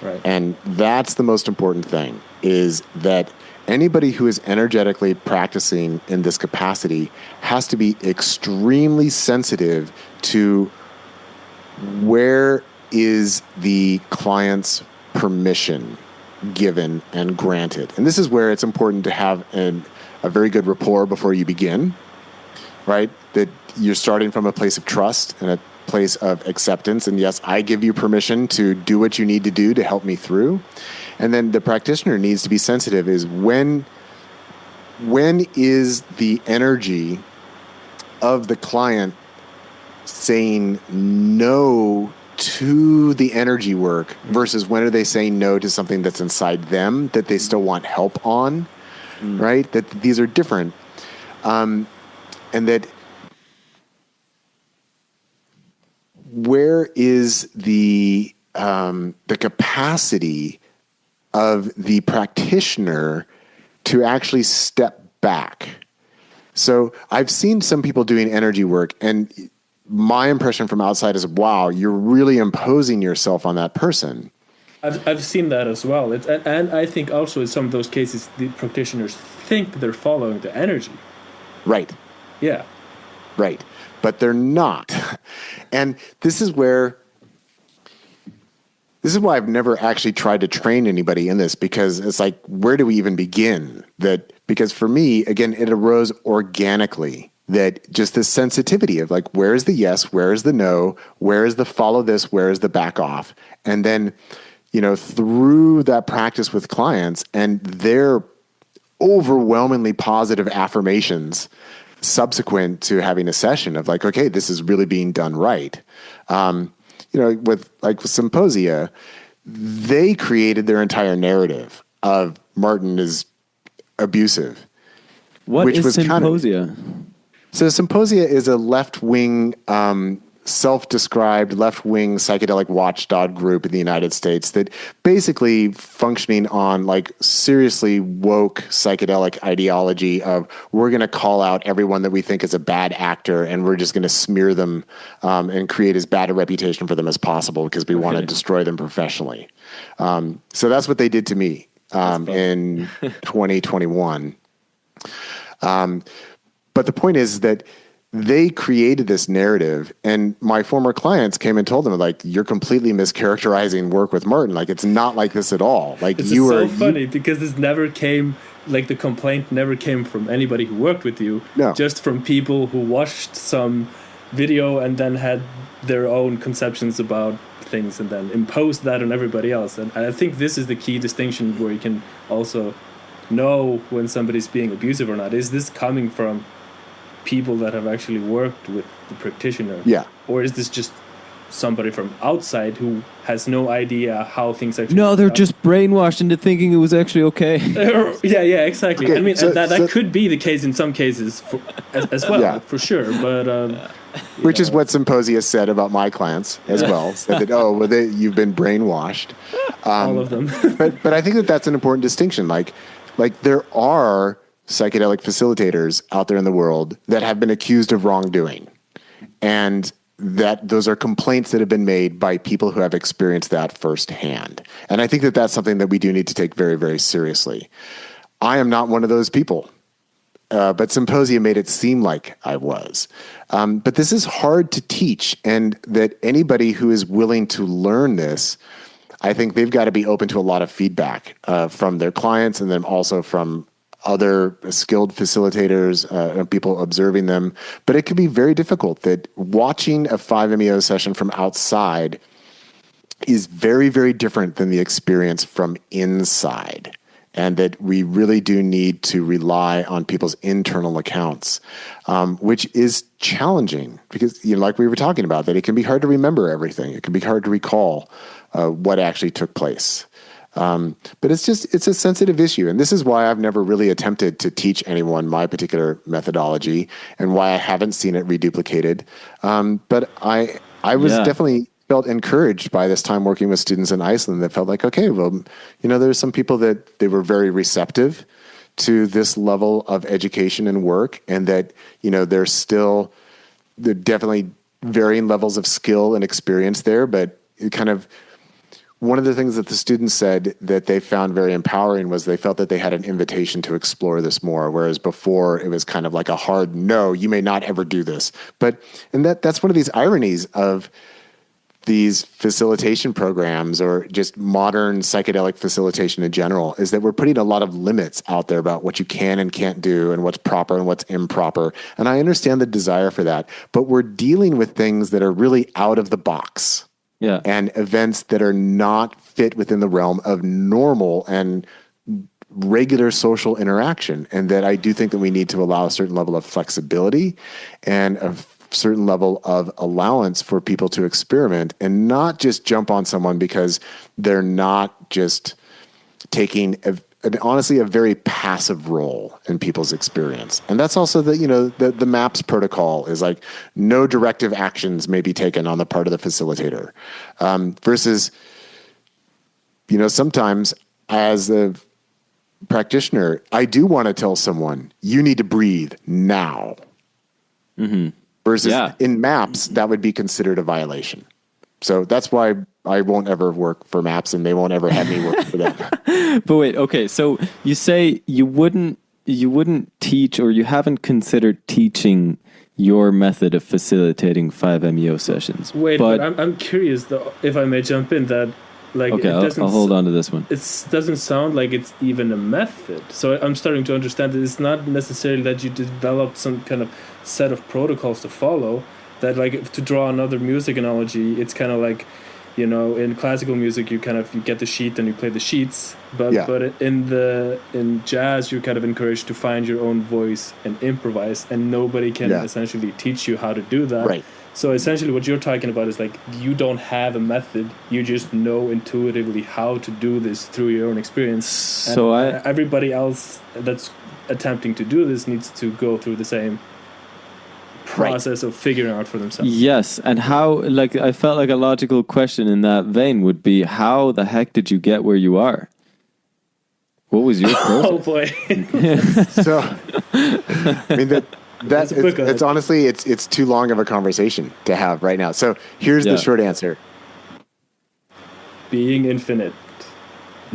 Right. And that's the most important thing, is that anybody who is energetically practicing in this capacity has to be extremely sensitive to where is the client's permission given and granted. And this is where it's important to have a very good rapport before you begin, right? That you're starting from a place of trust and a place of acceptance. And yes, I give you permission to do what you need to do to help me through. And then the practitioner needs to be sensitive, is when is the energy of the client saying no to the energy work versus when are they saying no to something that's inside them that they still want help on, right? That these are different. And that where is the capacity of the practitioner to actually step back? So I've seen some people doing energy work, and my impression from outside is, wow, you're really imposing yourself on that person. I've seen that as well. And I think also in some of those cases, the practitioners think they're following the energy. Right. Yeah. Right. But they're not. And this is why I've never actually tried to train anybody in this, because it's like, where do we even begin? Because for me, again, it arose organically, that just this sensitivity of, like, where is the yes, where is the no, where is the follow this, where is the back off? And then, through that practice with clients and their overwhelmingly positive affirmations subsequent to having a session of, like, okay, this is really being done right. With Symposia, they created their entire narrative of Martin is abusive. What is Symposia? So Symposia is a left-wing self-described left-wing psychedelic watchdog group in the United States that basically functioning on like seriously woke psychedelic ideology of we're going to call out everyone that we think is a bad actor and we're just going to smear them and create as bad a reputation for them as possible because we want to destroy them professionally. So that's what they did to me in 2021. But the point is that they created this narrative, and my former clients came and told them, like, you're completely mischaracterizing work with Martin. Like, it's not like this at all. Like, it's so funny because this never came, like, the complaint never came from anybody who worked with you. No. Just from people who watched some video and then had their own conceptions about things and then imposed that on everybody else. And I think this is the key distinction where you can also know when somebody's being abusive or not. Is this coming from people that have actually worked with the practitioner? Yeah. Or is this just somebody from outside who has no idea how things actually No, they're just brainwashed into thinking it was actually okay. yeah, exactly. Okay, I mean, so that could be the case in some cases as well, for sure. But which is what Symposia said about my clients as well. Said that, you've been brainwashed. All of them. but I think that that's an important distinction. Like there are psychedelic facilitators out there in the world that have been accused of wrongdoing, and that those are complaints that have been made by people who have experienced that firsthand. And I think that that's something that we do need to take very, very seriously. I am not one of those people, but Symposia made it seem like I was. But this is hard to teach, and that anybody who is willing to learn this, I think they've got to be open to a lot of feedback from their clients and then also from other skilled facilitators, people observing them. But it can be very difficult that watching a 5-MeO session from outside is very, very different than the experience from inside. And that we really do need to rely on people's internal accounts, which is challenging because, like we were talking about, that it can be hard to remember everything. It can be hard to recall what actually took place. But it's a sensitive issue. And this is why I've never really attempted to teach anyone my particular methodology and why I haven't seen it reduplicated. But I was definitely felt encouraged by this time working with students in Iceland that felt like, okay, well, there's some people that they were very receptive to this level of education and work, and that, there's definitely varying levels of skill and experience there, but it kind of, one of the things that the students said that they found very empowering was they felt that they had an invitation to explore this more, whereas before it was kind of like a hard no, you may not ever do this. And that's one of these ironies of these facilitation programs, or just modern psychedelic facilitation in general, is that we're putting a lot of limits out there about what you can and can't do and what's proper and what's improper. And I understand the desire for that, but we're dealing with things that are really out of the box. Yeah. And events that are not fit within the realm of normal and regular social interaction. And that I do think that we need to allow a certain level of flexibility and a certain level of allowance for people to experiment and not just jump on someone because they're not just taking honestly a very passive role in people's experience. And that's also the MAPS protocol is like no directive actions may be taken on the part of the facilitator, versus sometimes as a practitioner, I do want to tell someone you need to breathe now. Mm-hmm. Versus in MAPS, that would be considered a violation. So that's why I won't ever work for MAPS, and they won't ever have me work for them. But wait, okay. So you say you wouldn't teach, or you haven't considered teaching your method of facilitating 5-MeO sessions. Wait, but I'm curious though, if I may jump in, that okay, I'll hold on to this one. It doesn't sound like it's even a method. So I'm starting to understand that it's not necessarily that you developed some kind of set of protocols to follow. That, like, to draw another music analogy, it's kind of like, in classical music you get the sheet and you play the sheets, but in jazz you're kind of encouraged to find your own voice and improvise, and nobody can essentially teach you how to do that. Right. So essentially what you're talking about is like you don't have a method, you just know intuitively how to do this through your own experience. So everybody else that's attempting to do this needs to go through the same process of figuring out for themselves. Yes, and how, like, I felt like a logical question in that vein would be, how the heck did you get where you are? What was your process? Oh boy. So, I mean, it's honestly, it's too long of a conversation to have right now. So here's the short answer. Being infinite.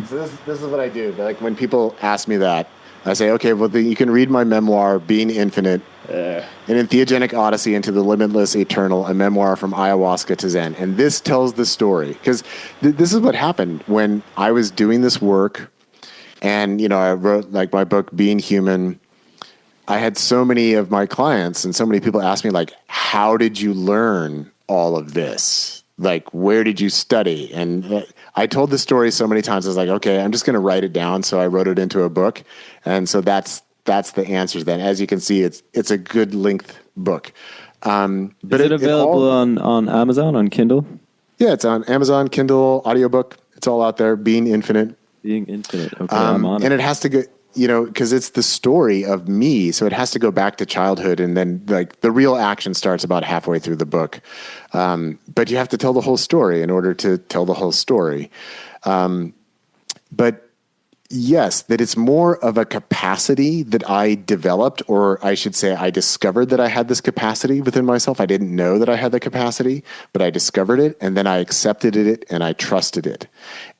So this is what I do. Like, when people ask me that, I say, okay, well, you can read my memoir, Being Infinite, an entheogenic odyssey into the limitless eternal, a memoir from ayahuasca to Zen. And this tells the story. Because this is what happened when I was doing this work. And, I wrote, like, my book, Being Human. I had so many of my clients and so many people ask me, like, how did you learn all of this? Like, where did you study? And I told the story so many times, I was like, okay, I'm just going to write it down. So I wrote it into a book. And so that's the answers then. As you can see, it's a good length book. But is it available on Amazon, on Kindle? Yeah, it's on Amazon, Kindle, audiobook. It's all out there. Being Infinite. Being Infinite. Okay, I'm on it. And it has to go, because it's the story of me. So it has to go back to childhood. And then, like, the real action starts about halfway through the book. But you have to tell the whole story in order to tell the whole story. But yes, that it's more of a capacity that I developed, or I should say I discovered that I had this capacity within myself. I didn't know that I had the capacity, but I discovered it, and then I accepted it and I trusted it.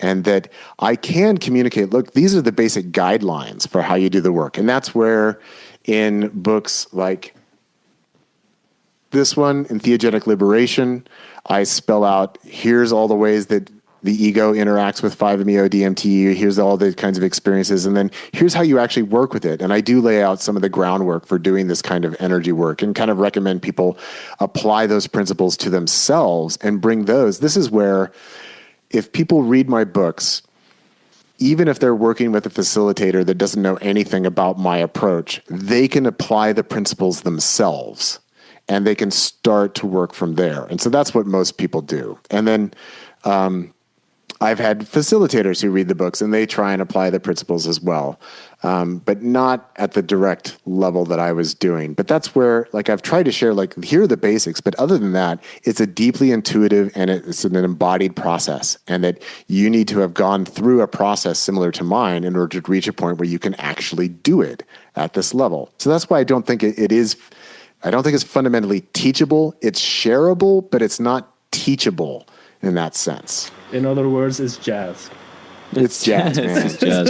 And that I can communicate, look, these are the basic guidelines for how you do the work. And that's where in books like this one, Entheogenic Liberation, I spell out, here's all the ways that the ego interacts with 5-MeO DMT. Here's all the kinds of experiences. And then here's how you actually work with it. And I do lay out some of the groundwork for doing this kind of energy work and kind of recommend people apply those principles to themselves and bring those. This is where, if people read my books, even if they're working with a facilitator that doesn't know anything about my approach, they can apply the principles themselves and they can start to work from there. And so that's what most people do. And then, I've had facilitators who read the books and they try and apply the principles as well, but not at the direct level that I was doing. But that's where, like, I've tried to share, like, here are the basics. But other than that, it's a deeply intuitive and it's an embodied process, and that you need to have gone through a process similar to mine in order to reach a point where you can actually do it at this level. So that's why I don't think it is. I don't think it's fundamentally teachable. It's shareable, but it's not teachable in that sense. In other words, it's jazz. It's jazz, man. It's jazz.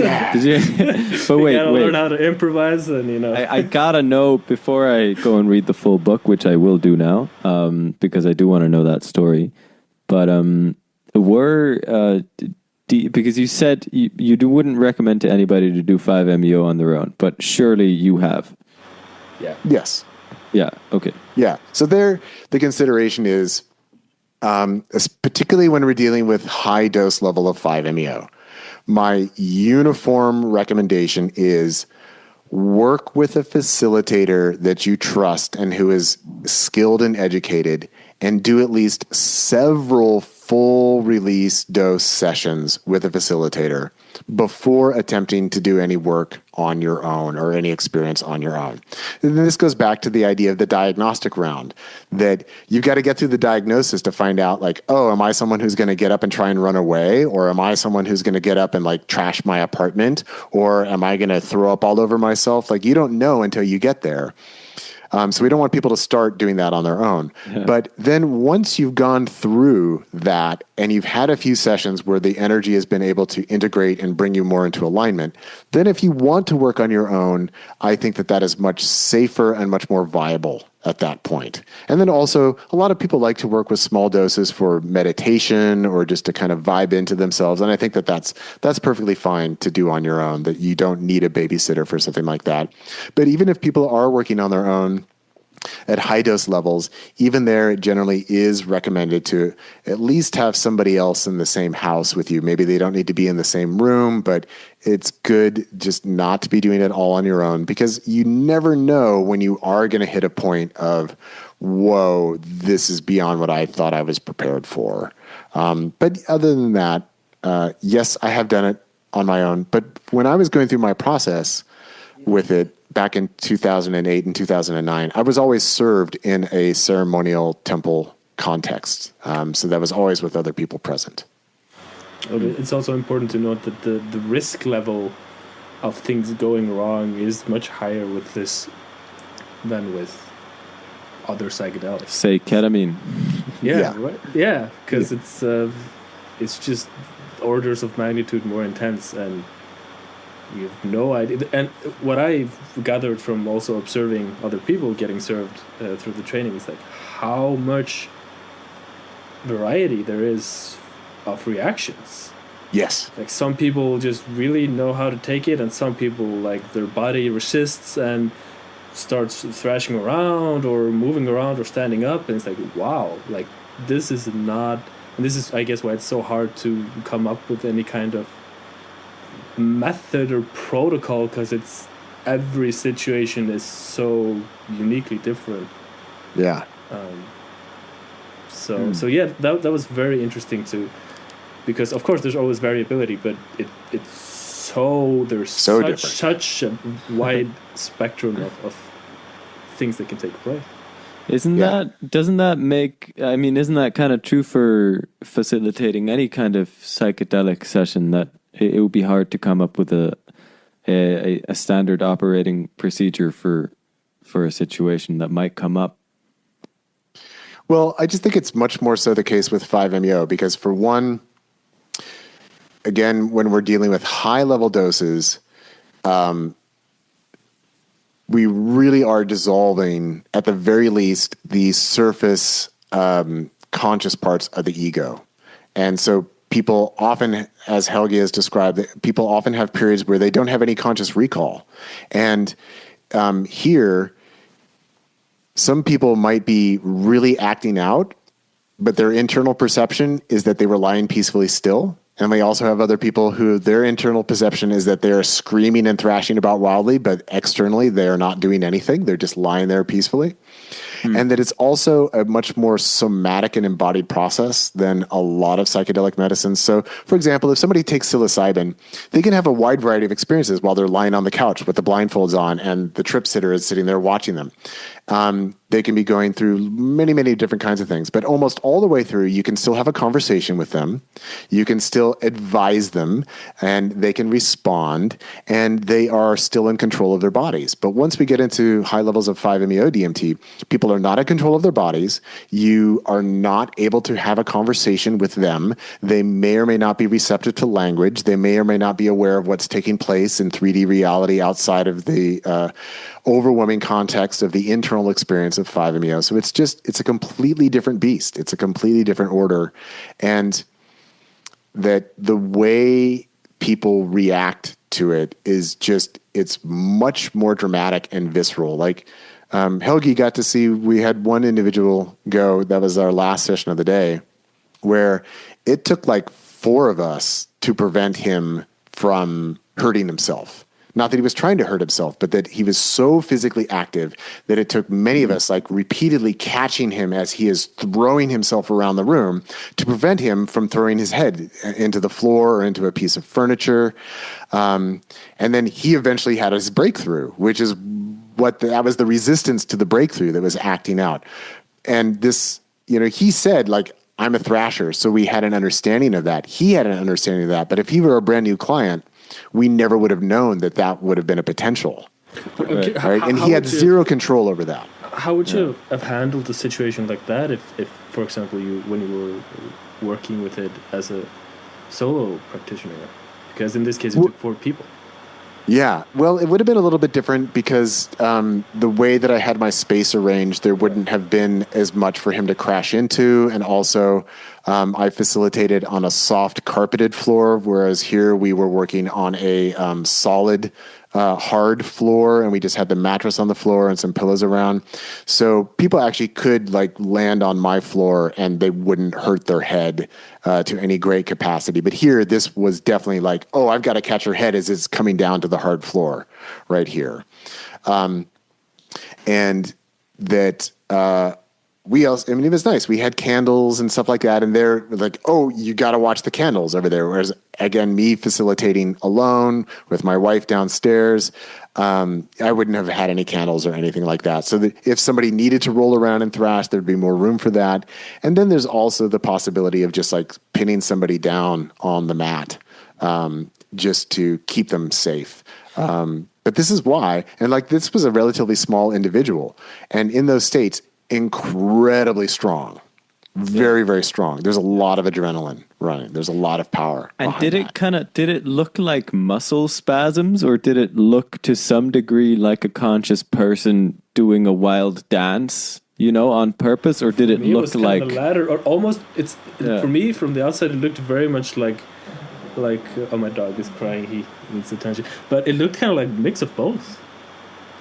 But you wait. gotta learn how to improvise, and I gotta know before I go and read the full book, which I will do now, because I do want to know that story. But because you said you wouldn't recommend to anybody to do 5-MeO on their own, but surely you have. Yeah. Yes. Yeah. Okay. Yeah. So there, the consideration is, particularly when we're dealing with high dose level of 5-MeO, my uniform recommendation is work with a facilitator that you trust and who is skilled and educated, and do at least several full release dose sessions with a facilitator before attempting to do any work on your own or any experience on your own. And this goes back to the idea of the diagnostic round, that you've got to get through the diagnosis to find out, like, oh, am I someone who's going to get up and try and run away? Or am I someone who's going to get up and, like, trash my apartment? Or am I going to throw up all over myself? Like, you don't know until you get there. So we don't want people to start doing that on their own. Yeah. But then once you've gone through that and you've had a few sessions where the energy has been able to integrate and bring you more into alignment, then if you want to work on your own, I think that that is much safer and much more viable at that point. And then also, a lot of people like to work with small doses for meditation or just to kind of vibe into themselves. And I think that that's perfectly fine to do on your own, that you don't need a babysitter for something like that. But even if people are working on their own at high dose levels, even there, it generally is recommended to at least have somebody else in the same house with you. Maybe they don't need to be in the same room, but it's good just not to be doing it all on your own, because you never know when you are going to hit a point of, whoa, this is beyond what I thought I was prepared for. But other than that, yes, I have done it on my own. But when I was going through my process, with it back in 2008 and 2009. I was always served in a ceremonial temple context. So that was always with other people present. It's also important to note that the risk level of things going wrong is much higher with this than with other psychedelics. Say ketamine. Yeah, right. Yeah, because it's just orders of magnitude more intense, and you have no idea. And what I've gathered from also observing other people getting served through the training is like how much variety there is of reactions. Yes. Like some people just really know how to take it, and some people like their body resists and starts thrashing around or moving around or standing up, and it's like, wow, like this is not, and this is I guess why it's so hard to come up with any kind of method or protocol, because it's every situation is so uniquely different. Yeah. So yeah, that was very interesting too, because of course there's always variability, but there's such a wide spectrum of things that can take place. Isn't that kind of true for facilitating any kind of psychedelic session, that it would be hard to come up with a standard operating procedure for a situation that might come up? Well, I just think it's much more so the case with 5-MeO, because for one, again, when we're dealing with high level doses, we really are dissolving, at the very least, the surface conscious parts of the ego. And so people often, as Hewkii has described, people often have periods where they don't have any conscious recall. And here, some people might be really acting out, but their internal perception is that they were lying peacefully still. And we also have other people who their internal perception is that they're screaming and thrashing about wildly, but externally they are not doing anything. They're just lying there peacefully. And that it's also a much more somatic and embodied process than a lot of psychedelic medicines. So, for example, if somebody takes psilocybin, they can have a wide variety of experiences while they're lying on the couch with the blindfolds on and the trip sitter is sitting there watching them. They can be going through many, many different kinds of things, but almost all the way through, you can still have a conversation with them. You can still advise them, and they can respond, and they are still in control of their bodies. But once we get into high levels of 5-MeO DMT, people are not in control of their bodies. You are not able to have a conversation with them. They may or may not be receptive to language. They may or may not be aware of what's taking place in 3D reality outside of the overwhelming context of the internal experience of 5-MeO. So it's a completely different beast. It's a completely different order. And that the way people react to it is it's much more dramatic and visceral. Like, Hewkii got to see, we had one individual go, that was our last session of the day, where it took like 4 of us to prevent him from hurting himself. Not that he was trying to hurt himself, but that he was so physically active that it took many of us like repeatedly catching him as he is throwing himself around the room to prevent him from throwing his head into the floor or into a piece of furniture. And then he eventually had his breakthrough, which is that was the resistance to the breakthrough that was acting out. And this, he said, like, I'm a thrasher. So we had an understanding of that. He had an understanding of that. But if he were a brand new client, we never would have known that would have been a potential. Okay, right? And he had zero control over that. How would you have handled a situation like that if, for example, when you were working with it as a solo practitioner? Because in this case, it took 4 people. Yeah, well, it would have been a little bit different because the way that I had my space arranged, there wouldn't have been as much for him to crash into. And also, I facilitated on a soft carpeted floor, whereas here we were working on a solid, hard floor, and we just had the mattress on the floor and some pillows around. So people actually could like land on my floor and they wouldn't hurt their head to any great capacity. But here, this was definitely like, oh, I've got to catch her head as it's coming down to the hard floor right here. And that we also, I mean, it was nice. We had candles and stuff like that. And they're like, oh, you got to watch the candles over there. Whereas, again, me facilitating alone with my wife downstairs, I wouldn't have had any candles or anything like that. So that if somebody needed to roll around and thrash, there'd be more room for that. And then there's also the possibility of just like pinning somebody down on the mat, just to keep them safe. But this is why, and like this was a relatively small individual, and in those states, incredibly strong, very, very strong. There's a lot of adrenaline running. There's a lot of power. And did it look like muscle spasms, or did it look to some degree like a conscious person doing a wild dance, on purpose, or did it look like the latter, or almost? For me from the outside, it looked very much like oh, my dog is crying, he needs attention, but it looked kind of like a mix of both,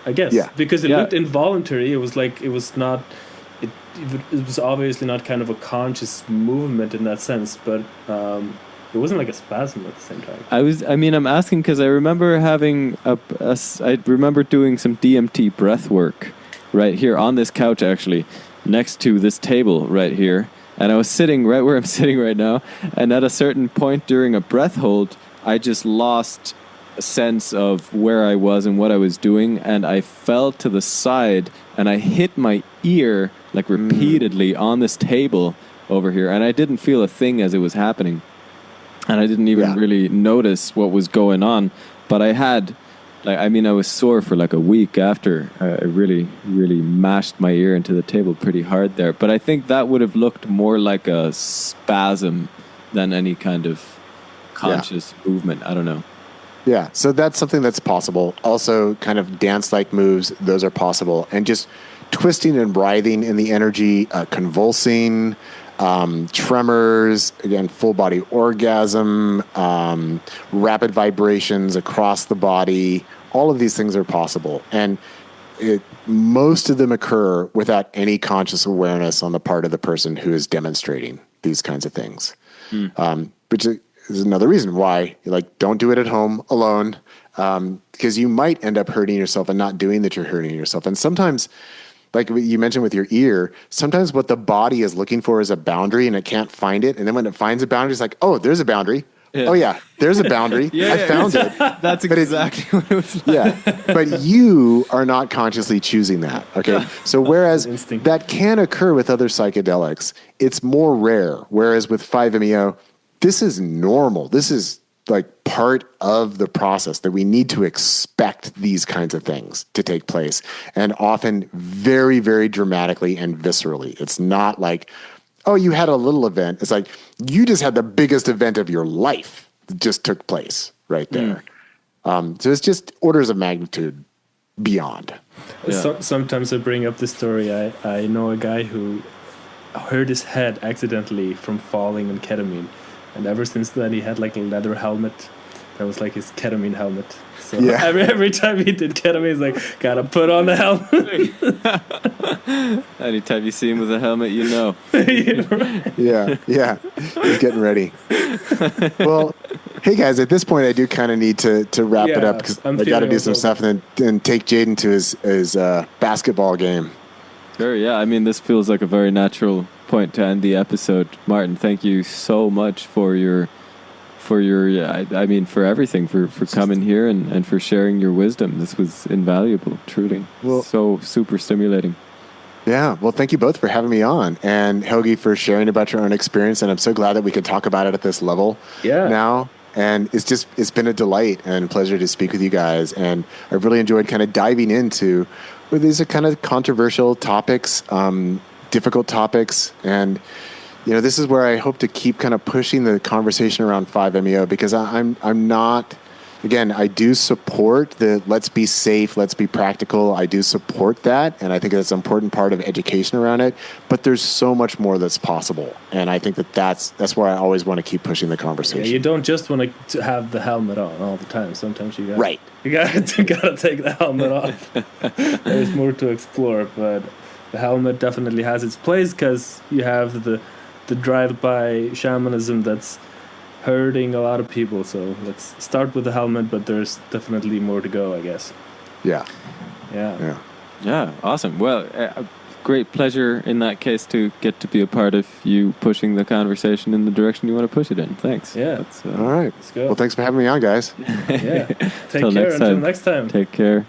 I guess. Because it looked involuntary. It was like it was not it was obviously not kind of a conscious movement in that sense, but it wasn't like a spasm at the same time. I'm asking because I remember having I remember doing some DMT breath work right here on this couch, actually next to this table right here. And I was sitting right where I'm sitting right now. And at a certain point during a breath hold, I just lost a sense of where I was and what I was doing. And I fell to the side and I hit my ear like repeatedly on this table over here. And I didn't feel a thing as it was happening. And I didn't even really notice what was going on. But I had... I was sore for like a week after. I really, really mashed my ear into the table pretty hard there. But I think that would have looked more like a spasm than any kind of conscious movement. I don't know. Yeah, so that's something that's possible. Also, kind of dance-like moves, those are possible. And just twisting and writhing in the energy, convulsing, tremors, again, full body orgasm, rapid vibrations across the body. All of these things are possible. And most of them occur without any conscious awareness on the part of the person who is demonstrating these kinds of things. Which is another reason why, don't do it at home alone, because you might end up hurting yourself and not doing that you're hurting yourself. And sometimes, like you mentioned with your ear, sometimes what the body is looking for is a boundary and it can't find it. And then when it finds a boundary, it's like, oh, there's a boundary. Yeah. Oh, yeah, there's a boundary. I found it. That's exactly what it was like. Yeah, but you are not consciously choosing that, okay? So whereas that can occur with other psychedelics, it's more rare. Whereas with 5-MeO, this is normal. This is like part of the process that we need to expect these kinds of things to take place, and often very, very dramatically and viscerally. It's not like, oh, you had a little event. It's like you just had the biggest event of your life that just took place right there. So it's just orders of magnitude beyond. Sometimes I bring up this story. I know a guy who hurt his head accidentally from falling on ketamine. And ever since then, he had like a leather helmet. That was like his ketamine helmet. So every time he did ketamine, he's like, gotta put on the helmet. Anytime you see him with a helmet, you know. Yeah. He's getting ready. Well, hey guys, at this point, I do kind of need to wrap it up because I got to do some stuff and then take Jaden to his basketball game. Sure, yeah. I mean, this feels like a very natural point to end the episode. Martin, thank you so much for everything, for coming here and for sharing your wisdom. This was invaluable, truly. Well, so super stimulating. Yeah, well, thank you both for having me on, and Hewkii for sharing about your own experience, and I'm so glad that we could talk about it at this level now. And it's been a delight and a pleasure to speak with you guys, and I've really enjoyed kind of diving into where these are kind of controversial topics, difficult topics, and this is where I hope to keep kind of pushing the conversation around 5-MeO, because I'm not, again, I do support the let's be safe, let's be practical. I do support that, and I think that's an important part of education around it. But there's so much more that's possible, and I think that's where I always want to keep pushing the conversation. Yeah, you don't just want to have the helmet on all the time. Sometimes you gotta take the helmet off. There's more to explore, but the helmet definitely has its place because you have the drive-by shamanism that's hurting a lot of people. So let's start with the helmet, but there's definitely more to go, I guess. Yeah, awesome. Well, great pleasure in that case to get to be a part of you pushing the conversation in the direction you want to push it in. Thanks. Yeah. All right. Let's go. Well, thanks for having me on, guys. Yeah. Take care. Until next time. Take care.